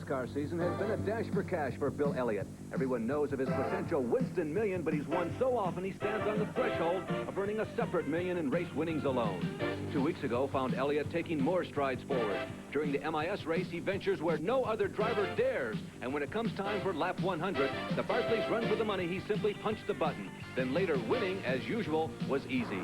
car season has been a dash for cash for Bill Elliott. Everyone knows of his potential Winston million, but he's won so often he stands on the threshold of earning a separate million in race winnings alone. 2 weeks ago found Elliott taking more strides forward. During the MIS race, he ventures where no other driver dares. And when it comes time for lap 100, the Barclays run for the money. He simply punched the button. Then later, winning, as usual, was easy.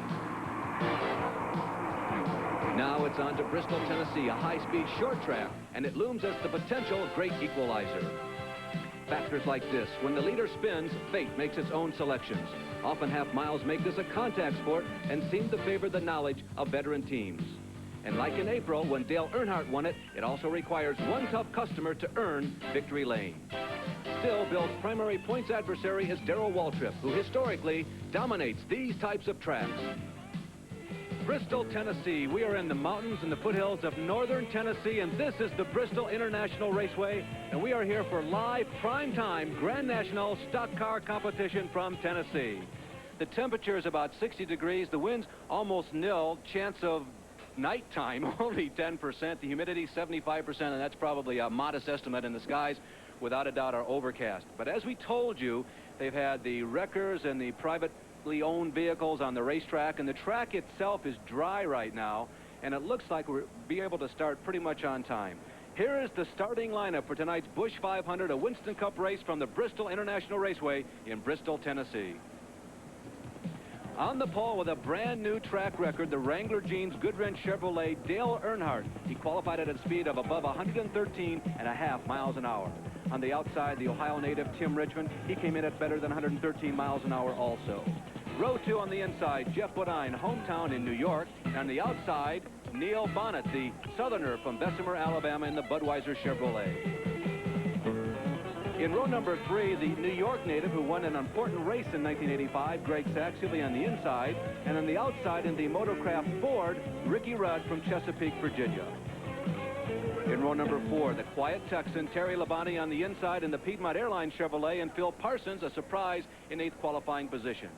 Now it's on to Bristol, Tennessee, a high-speed short track, and it looms as the potential great equalizer. Factors like this: when the leader spins, fate makes its own selections. Often half miles make this a contact sport and seem to favor the knowledge of veteran teams. And like in April, when Dale Earnhardt won it, it also requires one tough customer to earn victory lane. Still, Bill's primary points adversary is Darrell Waltrip, who historically dominates these types of tracks. Bristol, Tennessee. We are in the mountains and the foothills of northern Tennessee, and this is the Bristol International Raceway, and we are here for live prime-time Grand National stock car competition from Tennessee. The temperature is about 60 degrees, the wind's almost nil, chance of nighttime only 10%, the humidity 75%, and that's probably a modest estimate, and the skies without a doubt are overcast. But as we told you, they've had the wreckers and the privately owned vehicles on the racetrack, and the track itself is dry right now, and it looks like we'll be able to start pretty much on time. Here is the starting lineup for tonight's Busch 500, a Winston Cup race from the Bristol International Raceway in Bristol, Tennessee. On the pole with a brand new track record, the Wrangler Jeans Goodwrench Chevrolet Dale Earnhardt. He qualified at a speed of above 113.5 miles an hour. On the outside, the Ohio native Tim Richmond. He came in at better than 113 miles an hour also. Row 2 on the inside, Jeff Bodine, hometown in New York. And on the outside, Neil Bonnet, the southerner from Bessemer, Alabama, in the Budweiser Chevrolet. In row number 3, the New York native who won an important race in 1985, Greg Sachs, he'll be on the inside. And on the outside, in the Motocraft Ford, Ricky Rudd from Chesapeake, Virginia. In row number 4, the quiet Texan, Terry Labonte on the inside in the Piedmont Airlines Chevrolet, and Phil Parsons, a surprise in 8th qualifying position.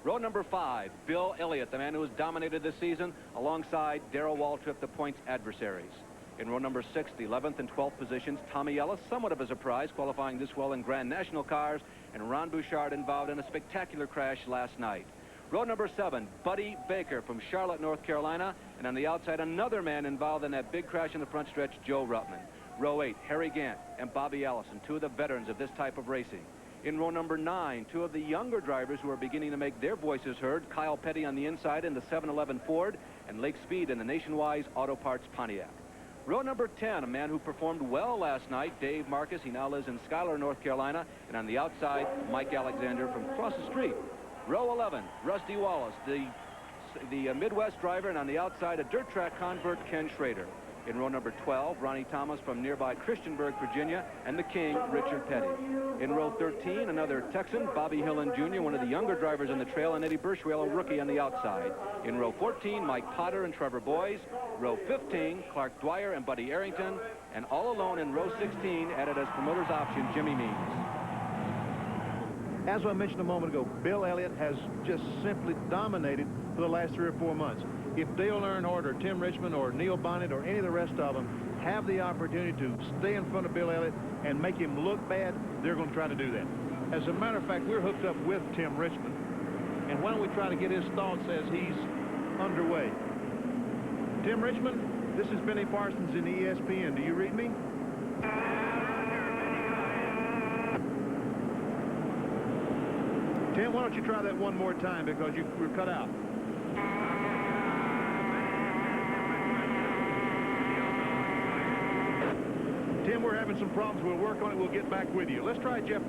Row number 5, Bill Elliott, the man who has dominated this season, alongside Darrell Waltrip, the points adversaries. In row number 6, the 11th and 12th positions, Tommy Ellis, somewhat of a surprise, qualifying this well in Grand National cars, and Ron Bouchard involved in a spectacular crash last night. Row number 7, Buddy Baker from Charlotte, North Carolina, and on the outside, another man involved in that big crash in the front stretch, Joe Ruttman. Row 8, Harry Gant and Bobby Allison, 2 of the veterans of this type of racing. In row number 9, 2 of the younger drivers who are beginning to make their voices heard, Kyle Petty on the inside in the 711 Ford, and Lake Speed in the Nationwide Auto Parts Pontiac. Row number 10, a man who performed well last night, Dave Marcus. He now lives in Schuyler, North Carolina, and on the outside, Mike Alexander from across the street. Row 11, Rusty Wallace, the Midwest driver, and on the outside, a dirt track convert, Ken Schrader. In row number 12, Ronnie Thomas from nearby Christiansburg, Virginia, and the King, Richard Petty. In row 13, another Texan, Bobby Hillen Jr., one of the younger drivers in the trail, and Eddie Birchwell, a rookie on the outside. In row 14, Mike Potter and Trevor Boyes. Row 15, Clark Dwyer and Buddy Arrington. And all alone in row 16, added as promoter's option, Jimmy Means. As I mentioned a moment ago, Bill Elliott has just simply dominated for the last 3 or 4 months. If Dale Earnhardt or Tim Richmond or Neil Bonnet or any of the rest of them have the opportunity to stay in front of Bill Elliott and make him look bad, they're going to try to do that. As a matter of fact, we're hooked up with Tim Richmond. And why don't we try to get his thoughts as he's underway. Tim Richmond, this is Benny Parsons in ESPN. Do you read me? Tim, why don't you try that one more time because you were cut out. Tim, we're having some problems. We'll work on it. We'll get back with you. Let's try Jeff.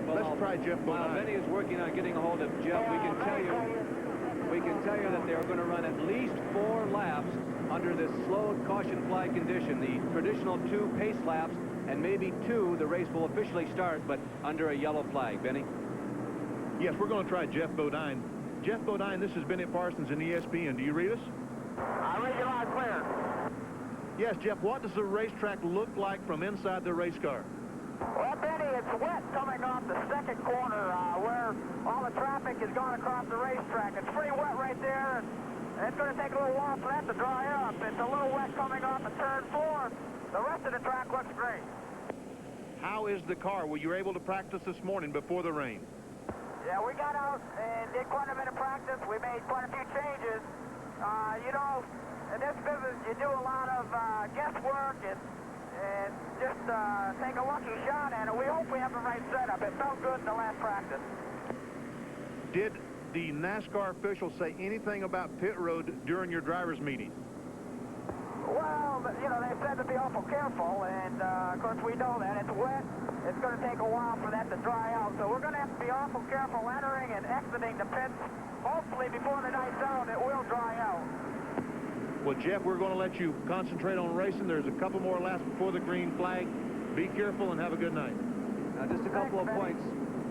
Let's try Jeff. While Benny is working on getting a hold of Jeff, we can tell you that they're going to run at least 4 laps under this slowed caution flag condition. The traditional 2 pace laps, and maybe 2, the race will officially start, but under a yellow flag. Benny? Yes, we're going to try Jeff Bodine. Jeff Bodine, this is Benny Parsons in ESPN. Do you read us? I read you loud clear. Yes, Jeff, what does the racetrack look like from inside the race car? Well, Benny, it's wet coming off the second corner where all the traffic has gone across the racetrack. It's pretty wet right there, and it's going to take a little while for that to dry up. It's a little wet coming off of turn 4. The rest of the track looks great. how is the car? Were you able to practice this morning before the rain? Yeah, we got out and did quite a bit of practice. We made quite a few changes. You know, in this business, you do a lot of guesswork and just take a lucky shot at it. We hope we have the right setup. It felt good in the last practice. Did the NASCAR officials say anything about pit road during your driver's meeting? Well, you know, they said to be awful careful, and of course we know that. It's wet. It's going to take a while for that to dry out, so we're going to have to be awful careful entering and exiting the pits. Hopefully before the night's out, it will dry out. Well, Jeff, we're going to let you concentrate on racing. There's a couple more laps before the green flag. Be careful and have a good night. Now, just a couple of points.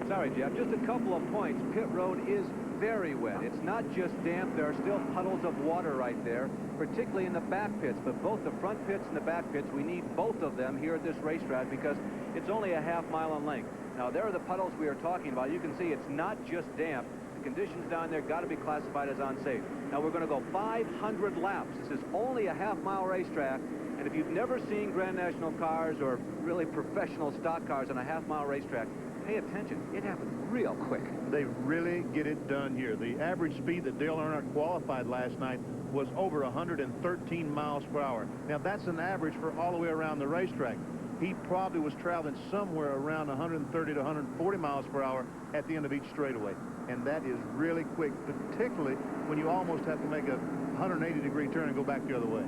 Sorry, Jeff, just a couple of points. Pit road is very wet. It's not just damp. There are still puddles of water right there, particularly in the back pits. But both the front pits and the back pits, we need both of them here at this racetrack because it's only a half-mile in length. Now, there are the puddles we are talking about. You can see it's not just damp. The conditions down there got to be classified as unsafe. Now, we're going to go 500 laps. This is only a half-mile racetrack. And if you've never seen Grand National cars or really professional stock cars on a half-mile racetrack, pay attention. It happens real quick. They really get it done here. The average speed that Dale Earnhardt qualified last night was over 113 miles per hour. Now, that's an average for all the way around the racetrack. He probably was traveling somewhere around 130 to 140 miles per hour at the end of each straightaway. And that is really quick, particularly when you almost have to make a 180-degree turn and go back the other way.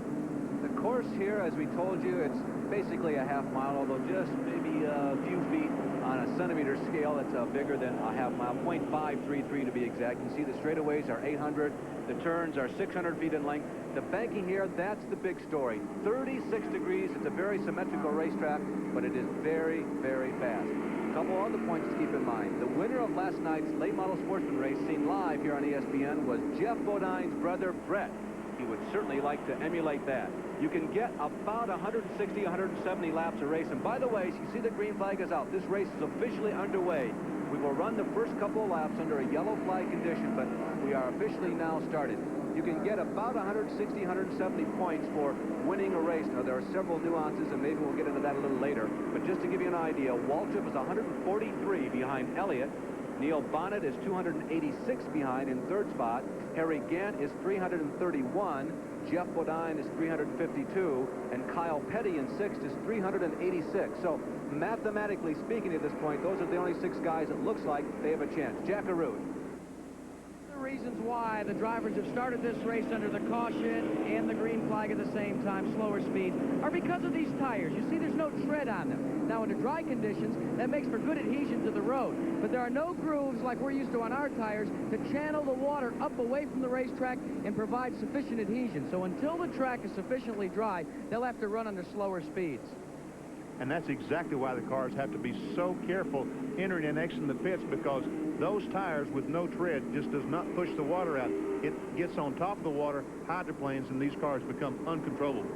The course here, as we told you, it's basically a half mile, although just maybe a few feet on a centimeter scale. That's bigger than a half mile, 0.533 to be exact. You see the straightaways are 800. The turns are 600 feet in length. The banking here, that's the big story. 36 degrees. It's a very symmetrical racetrack, but it is very, very fast. A couple other points to keep in mind. The winner of last night's late model sportsman race seen live here on ESPN was Jeff Bodine's brother, Brett. He would certainly like to emulate that. You can get about 160, 170 laps of race. And by the way, you see the green flag is out. This race is officially underway. We will run the first couple of laps under a yellow flag condition, but we are officially now started. You can get about 160, 170 points for winning a race. Now, there are several nuances, and maybe we'll get into that a little later. But just to give you an idea, Waltrip is 143 behind Elliott. Neil Bonnet is 286 behind in third spot. Harry Gant is 331. Jeff Bodine is 352. And Kyle Petty in sixth is 386. So mathematically speaking at this point, those are the only 6 guys it looks like they have a chance. Jack Arute. The reasons why the drivers have started this race under the caution and the green flag at the same time, slower speed, are because of these tires. You see, there's no tread on them. Now, under dry conditions, that makes for good adhesion to the road. But there are no grooves like we're used to on our tires to channel the water up away from the racetrack and provide sufficient adhesion. So until the track is sufficiently dry, they'll have to run under slower speeds. And that's exactly why the cars have to be so careful entering and exiting the pits, because those tires with no tread just does not push the water out. It gets on top of the water, hydroplanes, and these cars become uncontrollable.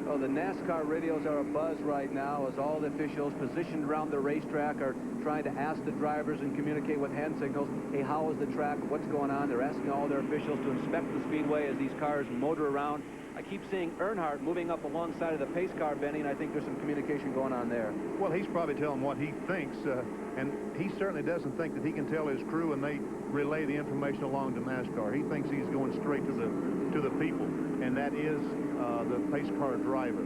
Oh, the NASCAR radios are abuzz right now as all the officials positioned around the racetrack are trying to ask the drivers and communicate with hand signals, hey, how is the track, what's going on? They're asking all their officials to inspect the speedway as these cars motor around. I keep seeing Earnhardt moving up alongside of the pace car, Benny, and I think there's some communication going on there. Well, he's probably telling what he thinks, and he certainly doesn't think that he can tell his crew and they relay the information along to NASCAR. He thinks he's going straight to the people, and that is the pace car driver.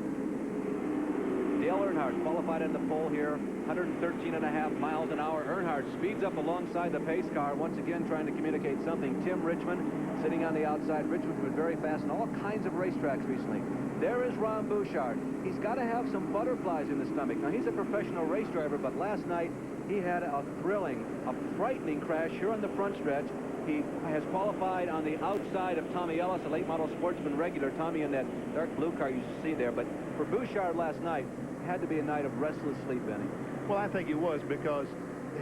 Dale Earnhardt qualified at the pole here, 113.5 miles an hour. Earnhardt speeds up alongside the pace car, once again trying to communicate something. Tim Richmond sitting on the outside. Richmond's been very fast in all kinds of racetracks recently. There is Ron Bouchard. He's got to have some butterflies in the stomach. Now, he's a professional race driver, but last night he had a thrilling, a frightening crash here on the front stretch. He has qualified on the outside of Tommy Ellis, a late model sportsman regular. Tommy in that dark blue car you see there. But for Bouchard last night, had to be a night of restless sleep, Benny. Well, I think it was, because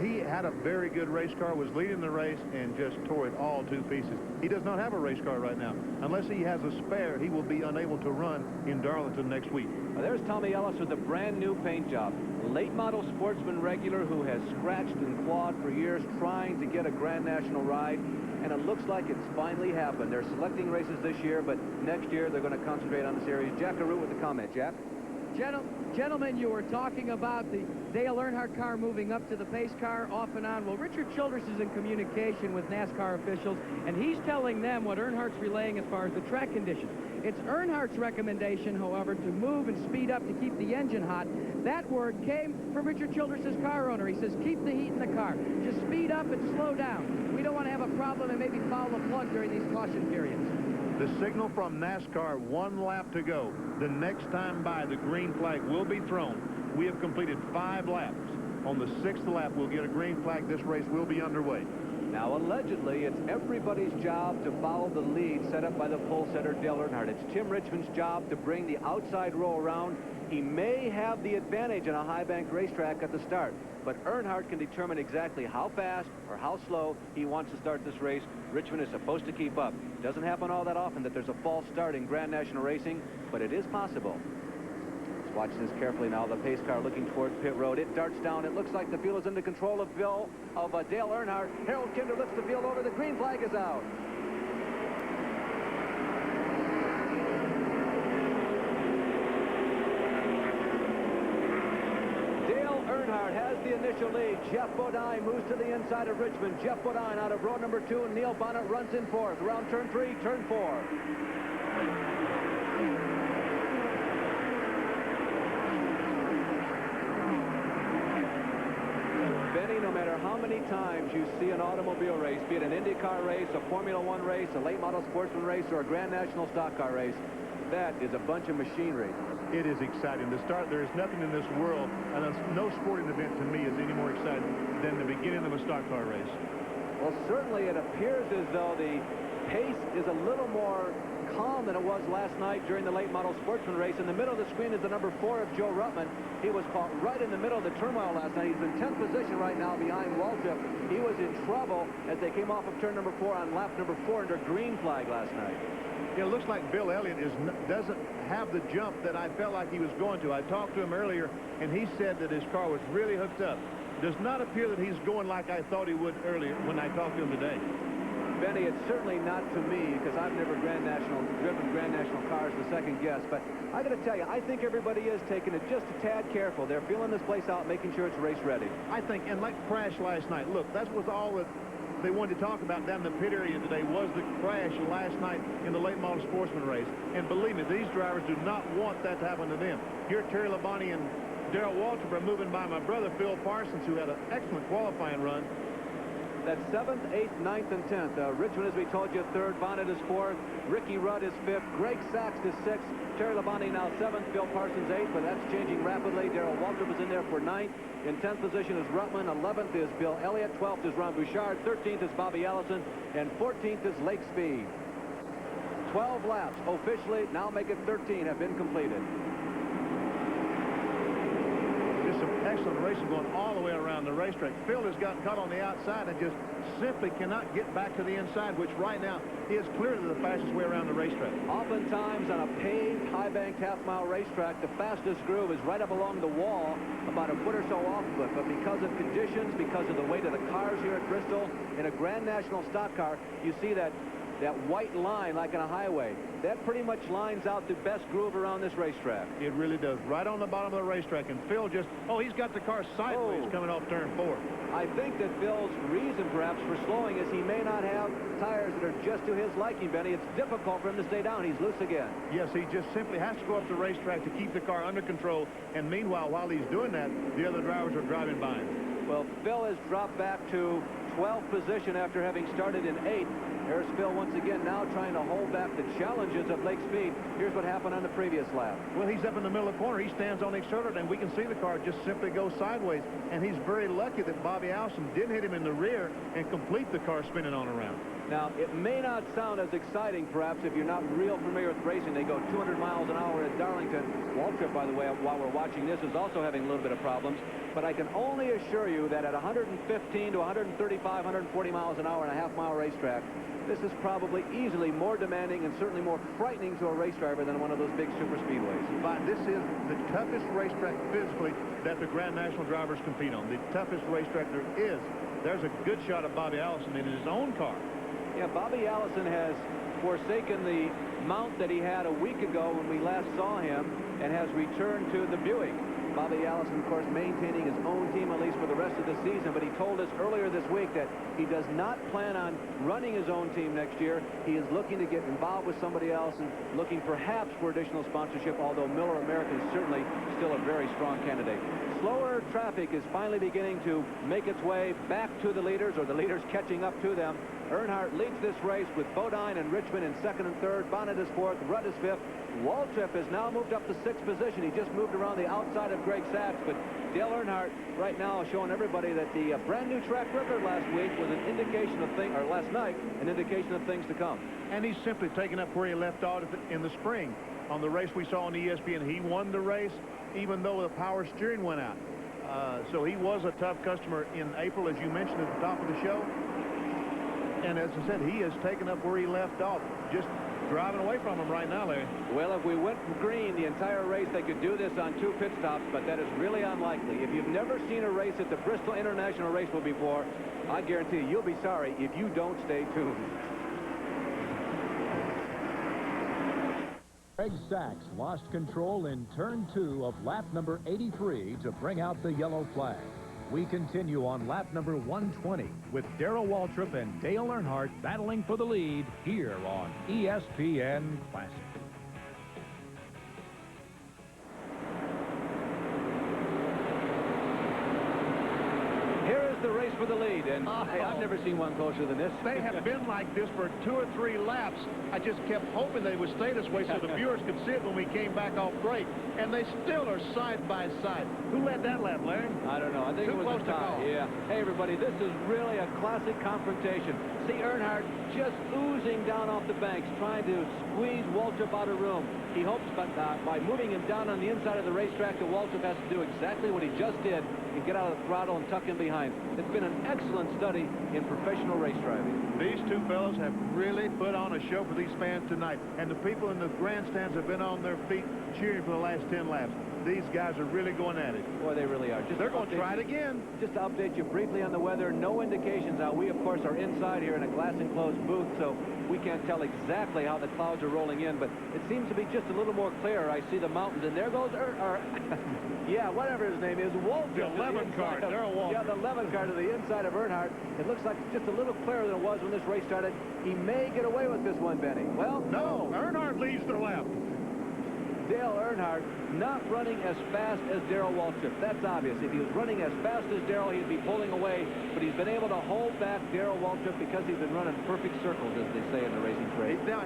he had a very good race car, was leading the race, and just tore it all to pieces. He does not have a race car right now. Unless he has a spare, he will be unable to run in Darlington next week. Well, there's Tommy Ellis with a brand new paint job. Late model sportsman regular who has scratched and clawed for years trying to get a Grand National ride. And it looks like it's finally happened. They're selecting races this year, but next year they're going to concentrate on the series. Jack Arute with the comment. Jack? Gentlemen, Gentlemen, you were talking about the Dale Earnhardt car moving up to the pace car off and on. Well, Richard Childress is in communication with NASCAR officials, and he's telling them what Earnhardt's relaying as far as the track conditions. It's Earnhardt's recommendation, however, to move and speed up to keep the engine hot. That word came from Richard Childress' car owner. He says, keep the heat in the car. Just speed up and slow down. We don't want to have a problem and maybe foul the plug during these caution periods. The signal from NASCAR, 1 lap to go. The next time by, the green flag will be thrown. We have completed 5 laps. On the 6th lap, we'll get a green flag. This race will be underway. Now, allegedly, it's everybody's job to follow the lead set up by the pole setter, Dale Earnhardt. It's Tim Richmond's job to bring the outside row around. He may have the advantage on a high-banked racetrack at the start, but Earnhardt can determine exactly how fast or how slow he wants to start this race. Richmond is supposed to keep up. It doesn't happen all that often that there's a false start in Grand National Racing, but it is possible. Let's watch this carefully now. The pace car looking towards pit road. It darts down. It looks like the field is under control of Dale Earnhardt. Harold Kinder lifts the field over. The green flag is out. Dale Earnhardt has the initial lead. Jeff Bodine moves to the inside of Richmond. Jeff Bodine out of row number 2, and Neil Bonnet runs in 4th. Around turn 3, turn 4. Benny, no matter how many times you see an automobile race, be it an IndyCar race, a Formula One race, a late model sportsman race, or a Grand National stock car race, that is a bunch of machinery. It is exciting. To start, there is nothing in this world, and no sporting event to me is any more exciting than the beginning of a stock car race. Well, certainly it appears as though the pace is a little more calm than it was last night during the late model sportsman race. In the middle of the screen is the number 4 of Joe Ruttman. He was caught right in the middle of the turmoil last night. He's in 10th position right now behind Waltrip. He was in trouble as they came off of turn number 4 on lap number 4 under green flag last night. It looks like Bill Elliott doesn't have the jump that I felt like he was going to. I talked to him earlier, and he said that his car was really hooked up. Does not appear that he's going like I thought he would earlier when I talked to him today. Benny, it's certainly not to me, because I've never driven Grand National cars to second guess, but I got to tell you, I think everybody is taking it just a tad careful. They're feeling this place out, making sure it's race ready. I think, and like crash last night, look, that was all that they wanted to talk about down in the pit area today, was the crash last night in the late model sportsman race. And believe me, these drivers do not want that to happen to them. Here, Terry Labonte and Darrell Waltrip are moving by my brother, Phil Parsons, who had an excellent qualifying run. That's 7th, 8th, 9th, and 10th. Richmond, as we told you, 3rd. Bonnet is 4th. Ricky Rudd is 5th. Greg Sachs is 6th. Terry Labonte now 7th. Phil Parsons 8th, but that's changing rapidly. Darrell Waltrip is in there for 9th. In 10th position is Ruttman. 11th is Bill Elliott. 12th is Ron Bouchard. 13th is Bobby Allison. And 14th is Lake Speed. 12 laps officially, now make it 13, have been completed. Just some excellent racing going all the way around the racetrack. Phil has gotten caught on the outside and just simply cannot get back to the inside, which right now is clearly the fastest way around the racetrack. Oftentimes on a paved, high-banked half-mile racetrack, the fastest groove is right up along the wall, about a foot or so off of it. But because of conditions, because of the weight of the cars here at Bristol, in a Grand National stock car, you see that white line like on a highway. That pretty much lines out the best groove around this racetrack. It really does. Right on the bottom of the racetrack. And Phil just, he's got the car sideways coming off turn 4. I think that Phil's reason perhaps for slowing is he may not have tires that are just to his liking, Benny. It's difficult for him to stay down. He's loose again. Yes, he just simply has to go up the racetrack to keep the car under control. And meanwhile, while he's doing that, the other drivers are driving by him. Well, Phil has dropped back to 12th position after having started in 8th. There's Phil once again now trying to hold back the challenges of Lake Speed. Here's what happened on the previous lap. Well, he's up in the middle of the corner. He stands on the shoulder, and we can see the car just simply go sideways. And he's very lucky that Bobby Allison didn't hit him in the rear and complete the car spinning on around. Now, it may not sound as exciting, perhaps, if you're not real familiar with racing. They go 200 miles an hour at Darlington. Waltrip, by the way, while we're watching this, is also having a little bit of problems. But I can only assure you that at 115 to 135, 140 miles an hour on a half-mile racetrack, this is probably easily more demanding and certainly more frightening to a race driver than one of those big super speedways. But this is the toughest racetrack physically that the Grand National drivers compete on. The toughest racetrack there is. There's a good shot of Bobby Allison in his own car. Yeah, Bobby Allison has forsaken the mount that he had a week ago when we last saw him and has returned to the Buick. Bobby Allison, of course, maintaining his own team, at least for the rest of the season, but he told us earlier this week that he does not plan on running his own team next year. He is looking to get involved with somebody else and looking perhaps for additional sponsorship, although Miller American is certainly still a very strong candidate. Slower traffic is finally beginning to make its way back to the leaders, or the leaders catching up to them. Earnhardt leads this race with Bodine and Richmond in second and third. Bonnet is fourth. Rudd is fifth. Waltrip has now moved up to sixth position. He just moved around the outside of Greg Sachs, but Dale Earnhardt right now is showing everybody that the brand new track record last week was an indication of things, or last night, an indication of things to come. And he's simply taking up where he left off in the spring. On the race we saw on ESPN, he won the race even though the power steering went out. So he was a tough customer in April, as you mentioned at the top of the show. And as I said, he has taken up where he left off, just driving away from him right now, Larry. Well, if we went green the entire race, they could do this on 2 pit stops, but that is really unlikely. If you've never seen a race at the Bristol International Raceway before, I guarantee you, you'll be sorry if you don't stay tuned. Greg Sachs lost control in turn 2 of lap number 83 to bring out the yellow flag. We continue on lap number 120 with Darrell Waltrip and Dale Earnhardt battling for the lead here on ESPN Classic. Here is the race for the lead, and hey, I've never seen one closer than this. They have been like this for 2 or 3 laps. I just kept hoping they would stay this way so the viewers could see it when we came back off break. And they still are side by side. Who led that lap, Larry? I don't know. I think Too it was close a to tie. call. Yeah. Hey, everybody, this is really a classic confrontation. See Earnhardt just oozing down off the banks, trying to squeeze Waltrip out of room. He hopes by moving him down on the inside of the racetrack that Waltrip has to do exactly what he just did and get out of the throttle and tuck him behind. It's been an excellent study in professional race driving. These two fellows have really put on a show for these fans tonight. And the people in the grandstands have been on their feet cheering for the last 10 laps. These guys are really going at it. Boy, they really are. They're going to try it again. Just to update you briefly on the weather, no indications out. We, of course, are inside here in a glass-enclosed booth, so we can't tell exactly how the clouds are rolling in, but it seems to be just a little more clear. I see the mountains, and there goes yeah, whatever his name is, Waltrip. The 11 car, Darrell Waltrip. Yeah, the 11 car to the inside of Earnhardt. It looks like it's just a little clearer than it was when this race started. He may get away with this one, Benny. Well, no. Earnhardt leads the lap. Dale Earnhardt not running as fast as Darrell Waltrip. That's obvious. If he was running as fast as Darrell, he'd be pulling away, but he's been able to hold back Darrell Waltrip because he's been running perfect circles, as they say in the racing trade. Now,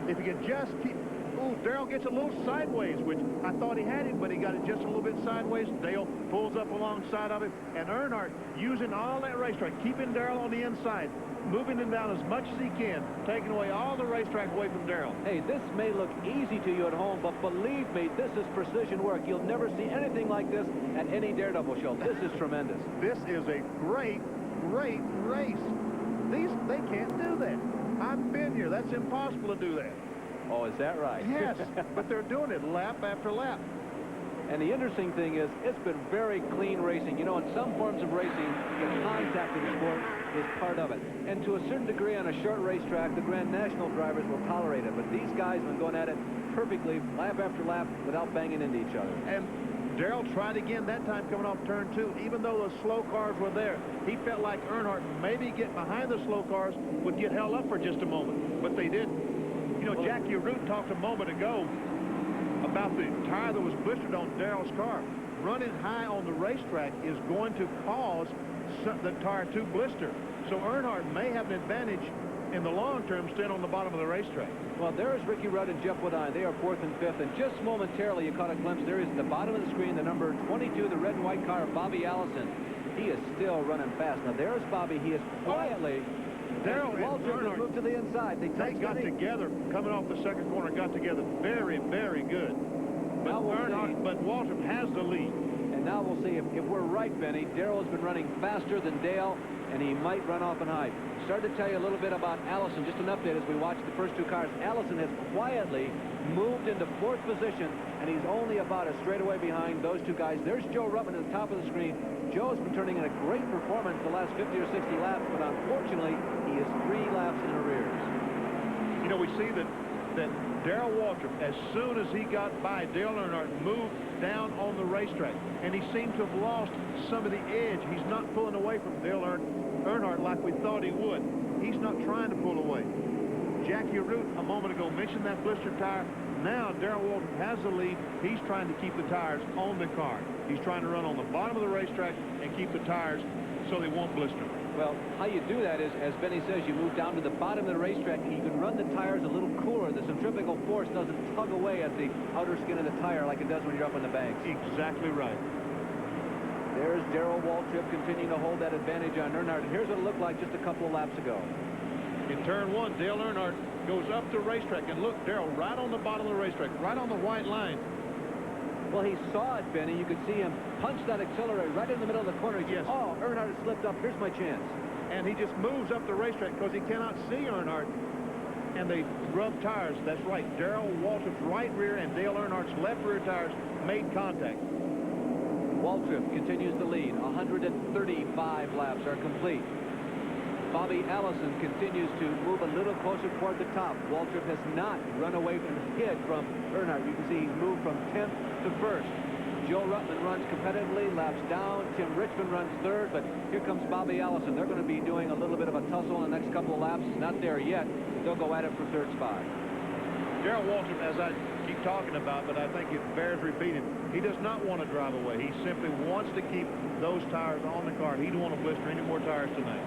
if he can just keep... Ooh, Darrell gets a little sideways, which I thought he had him, but he got it just a little bit sideways. Dale pulls up alongside of him, and Earnhardt using all that racetrack, keeping Darrell on the inside, moving him down as much as he can, taking away all the racetrack away from Darrell. Hey, this may look easy to you at home, but believe me, this is precision work. You'll never see anything like this at any Daredevil show. This is tremendous. This is a great, great race. They can't do that. I've been here. That's impossible to do that. Oh, is that right? Yes, but they're doing it lap after lap. And the interesting thing is, it's been very clean racing. You know, in some forms of racing, the contact of the sport is part of it. And to a certain degree on a short racetrack, the Grand National drivers will tolerate it. But these guys have been going at it perfectly, lap after lap, without banging into each other. And Darrell tried again, that time coming off turn 2. Even though the slow cars were there, he felt like Earnhardt maybe getting behind the slow cars would get held up for just a moment. But they didn't. You know, Jackie Root talked a moment ago about the tire that was blistered on Darrell's car. Running high on the racetrack is going to cause the tire to blister. So Earnhardt may have an advantage in the long term staying on the bottom of the racetrack. Well, there's Ricky Rudd and Jeff Woodine. They are 4th and 5th, and just momentarily you caught a glimpse. There is at the bottom of the screen the number 22, the red and white car of Bobby Allison. He is still running fast. Now there's Bobby. He is quietly... Darrell and Waltrip moved to the inside. They got together, coming off the second corner, got together very, very good. But but Waltrip has the lead. And now we'll see if we're right, Benny. Darrell has been running faster than Dale, and he might run off and hide. Started to tell you a little bit about Allison. Just an update as we watch the first 2 cars. Allison has quietly moved into 4th position, and he's only about a straightaway behind those 2 guys. There's Joe Ruttman at the top of the screen. Joe's been turning in a great performance the last 50 or 60 laps, but unfortunately, he is 3 laps in arrears. You know, we see that Darrell Waltrip, as soon as he got by Dale Earnhardt, moved down on the racetrack, and he seemed to have lost some of the edge. He's not pulling away from Dale Earnhardt like we thought he would. He's not trying to pull away. Jackie Root a moment ago mentioned that blister tire. Now Darrell Waltrip has the lead. He's trying to keep the tires on the car. He's trying to run on the bottom of the racetrack and keep the tires so they won't blister. Well, how you do that is, as Benny says, you move down to the bottom of the racetrack and you can run the tires a little cooler. The centrifugal force doesn't tug away at the outer skin of the tire like it does when you're up on the banks. Exactly right. There's Darrell Waltrip continuing to hold that advantage on Earnhardt. And here's what it looked like just a couple of laps ago. In turn one, Dale Earnhardt goes up the racetrack, and look, Darrell right on the bottom of the racetrack, right on the white line. Well, he saw it, Benny. You could see him punch that accelerator right in the middle of the corner. He Yes. said, oh, Earnhardt has slipped up. Here's my chance. And he just moves up the racetrack because he cannot see Earnhardt. And they rub tires. That's right. Darrell Waltrip's right rear and Dale Earnhardt's left rear tires made contact. Waltrip continues to lead. 135 laps are complete. Bobby Allison continues to move a little closer toward the top. Waltrip has not run away from the hit from Earnhardt. You can see he's moved from 10th to 1st. Joe Ruttman runs competitively, laps down. Tim Richmond runs 3rd, but here comes Bobby Allison. They're going to be doing a little bit of a tussle in the next couple of laps. Not there yet. They'll go at it for 3rd spot. Darrell Waltrip, as I keep talking about, but I think it bears repeating, he does not want to drive away. He simply wants to keep those tires on the car. He don't want to blister any more tires tonight.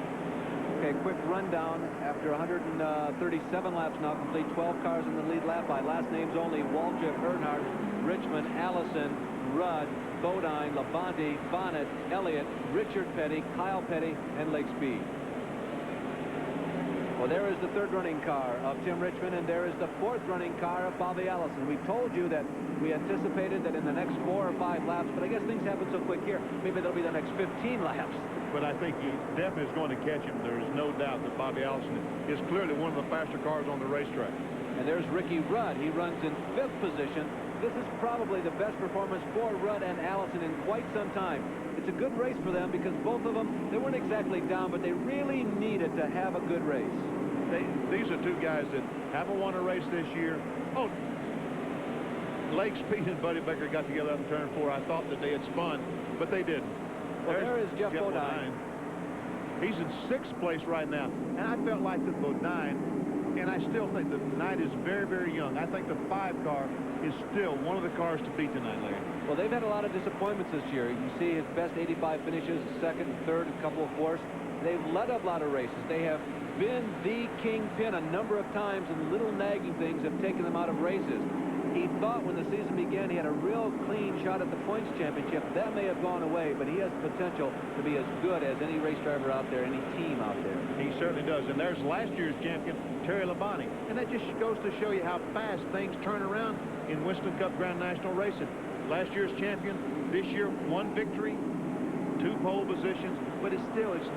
Okay, quick rundown. After 137 laps now complete, 12 cars in the lead lap by last names only. Waltrip, Earnhardt, Richmond, Allison, Rudd, Bodine, Labonte, Bonnet, Elliott, Richard Petty, Kyle Petty, and Lake Speed. Well, there is the 3rd running car of Tim Richmond, and there is the 4th running car of Bobby Allison. We told you that we anticipated that in the next 4 or 5 laps, but I guess things happen so quick here, maybe there'll be the next 15 laps. But I think he definitely is going to catch him. There is no doubt that Bobby Allison is clearly one of the faster cars on the racetrack. And there's Ricky Rudd. He runs in 5th position. This is probably the best performance for Rudd and Allison in quite some time. It's a good race for them because both of them, they weren't exactly down, but they really needed to have a good race. These are two guys that haven't won a race this year. Oh, Lake Speed and Buddy Baker got together on turn 4. I thought that they had spun, but they didn't. Well, there is Jeff Bodine. He's in 6th place right now. And I felt like that Bodine, and I still think that Knight is very, very young. I think the 5 car is still one of the cars to beat tonight, Larry. Well, they've had a lot of disappointments this year. You see his best 85 finishes, 2nd, 3rd, a couple of 4ths. They've led a lot of races. They have been the kingpin a number of times, and little nagging things have taken them out of races. He thought when the season began he had a real clean shot at the points championship. That may have gone away, but he has potential to be as good as any race driver out there, any team out there. He certainly does. And there's last year's champion, Terry Labonte. And that just goes to show you how fast things turn around in Winston Cup Grand National racing. Last year's champion, this year, 1 victory, 2 pole positions, but it's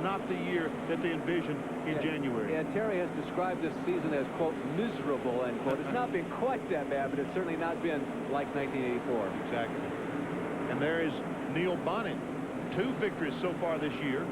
not the year that they envisioned in January. And Terry has described this season as, quote, miserable, end quote. It's not been quite that bad, but it's certainly not been like 1984. Exactly. And there is Neil Bonnet, 2 victories so far this year.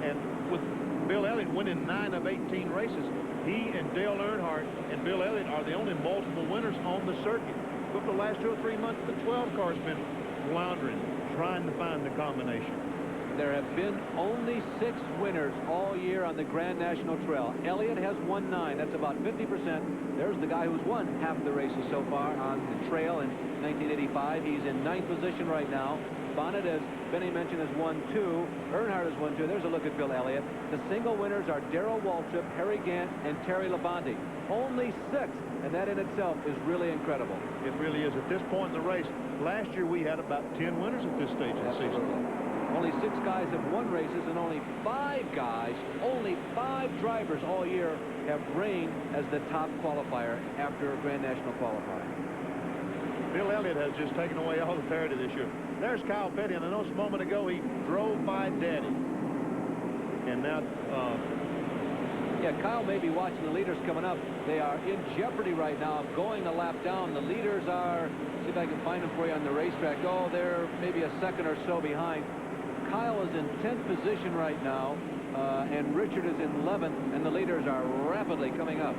And with Bill Elliott winning 9 of 18 races, he and Dale Earnhardt and Bill Elliott are the only multiple winners on the circuit. But for the last 2 or 3 months, the 12 car's been floundering, trying to find the combination. There have been only 6 winners all year on the Grand National Trail. Elliott has won 9. That's about 50%. There's the guy who's won half of the races so far on the trail in 1985. He's in 9th position right now. Bonnet, as Benny mentioned, has won 2. Earnhardt has won 2. There's a look at Bill Elliott. The single winners are Darrell Waltrip, Harry Gant, and Terry Labonte. Only 6, and that in itself is really incredible. It really is. At this point in the race, last year we had about 10 winners at this stage of the season. Only 6 guys have won races, and only 5 guys, only 5 drivers all year have reigned as the top qualifier after a Grand National qualifying. Bill Elliott has just taken away all the parity this year. There's Kyle Petty, and I noticed a moment ago he drove by Daddy. And now... Yeah, Kyle may be watching the leaders coming up. They are in jeopardy right now of going a lap down. The leaders are, see if I can find them for you on the racetrack. Oh, they're maybe a second or so behind. Kyle is in 10th position right now, and Richard is in 11th, and the leaders are rapidly coming up.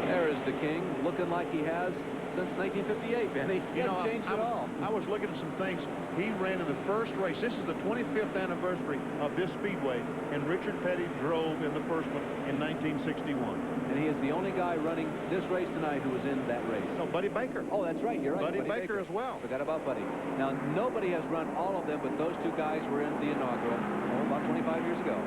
There is the King, looking like he has since 1958, Benny. He hasn't changed at all. I was looking at some things. He ran in the first race. This is the 25th anniversary of this speedway, and Richard Petty drove in the first one in 1961. And he is the only guy running this race tonight who was in that race. No, Buddy Baker. Oh, that's right. You're right. Buddy Baker as well. Forgot about Buddy. Now, nobody has run all of them, but those two guys were in the inaugural about 25 years ago.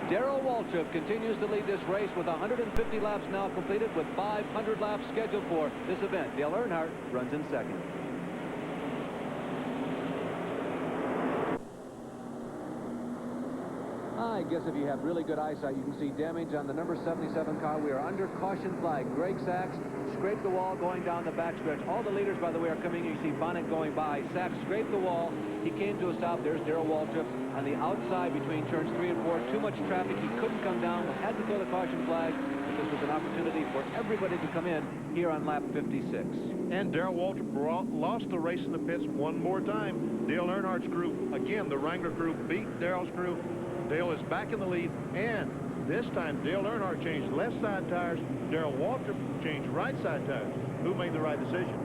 Darrell Waltrip continues to lead this race with 150 laps now completed with 500 laps scheduled for this event. Dale Earnhardt runs in second. I guess if you have really good eyesight, you can see damage on the number 77 car. We are under caution flag. Greg Sachs scraped the wall going down the backstretch. All the leaders, by the way, are coming. You see Bonnet going by. Sachs scraped the wall. He came to a stop. There's Darrell Waltrip on the outside between turns 3 and 4. Too much traffic. He couldn't come down. We had to throw the caution flag. But this was an opportunity for everybody to come in here on lap 56. And Darrell Waltrip lost the race in the pits one more time. Dale Earnhardt's crew, again, the Wrangler crew, beat Darrell's crew. Dale is back in the lead, and this time Dale Earnhardt changed left side tires. Darrell Waltrip changed right side tires. Who made the right decision?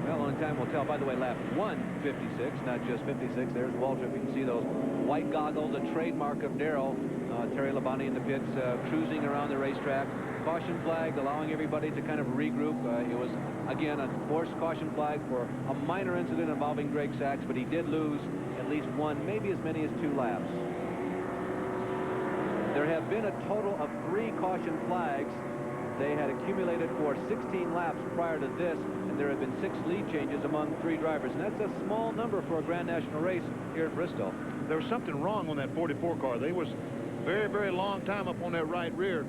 Well, only time will tell. By the way, lap 156, not just 56. There's Waltrip. You can see those white goggles, a trademark of Darrell. Terry Labonte in the pits, cruising around the racetrack. Caution flag, allowing everybody to kind of regroup. It was, again, a forced caution flag for a minor incident involving Greg Sachs, but he did lose at least one, maybe as many as 2 laps. There have been a total of 3 caution flags. They had accumulated for 16 laps prior to this, and there have been 6 lead changes among 3 drivers, and that's a small number for a Grand National race here at Bristol. There was something wrong on that 44 car. They was very, very long time up on that right rear.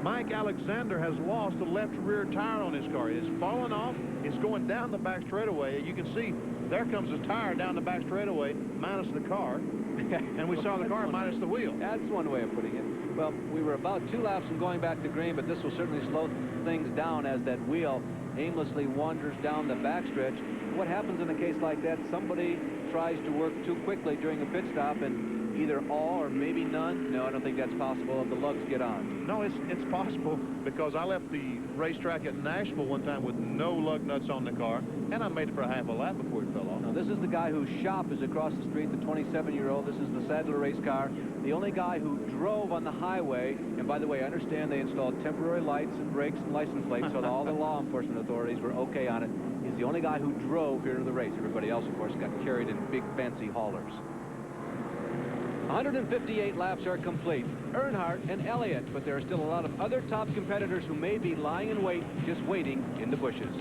Mike Alexander has lost the left rear tire on his car. It's fallen off. It's going down the back straightaway. You can see there comes the tire down the back straightaway minus the car. And we saw the car minus the wheel. That's one way of putting it. Well, we were about 2 laps from going back to green, but this will certainly slow things down as that wheel aimlessly wanders down the backstretch. What happens in a case like that? Somebody tries to work too quickly during a pit stop, and either all or maybe none. No, I don't think that's possible if the lugs get on. No, it's possible, because I left the racetrack at Nashville one time with no lug nuts on the car, and I made it for a half a lap before it fell off. Now, this is the guy whose shop is across the street, the 27-year-old. This is the Sadler race car. The only guy who drove on the highway, and by the way, I understand they installed temporary lights and brakes and license plates so that all the law enforcement authorities were okay on it. He's the only guy who drove here to the race. Everybody else, of course, got carried in big fancy haulers. 158 laps are complete. Earnhardt and Elliott, but there are still a lot of other top competitors who may be lying in wait, just waiting in the bushes.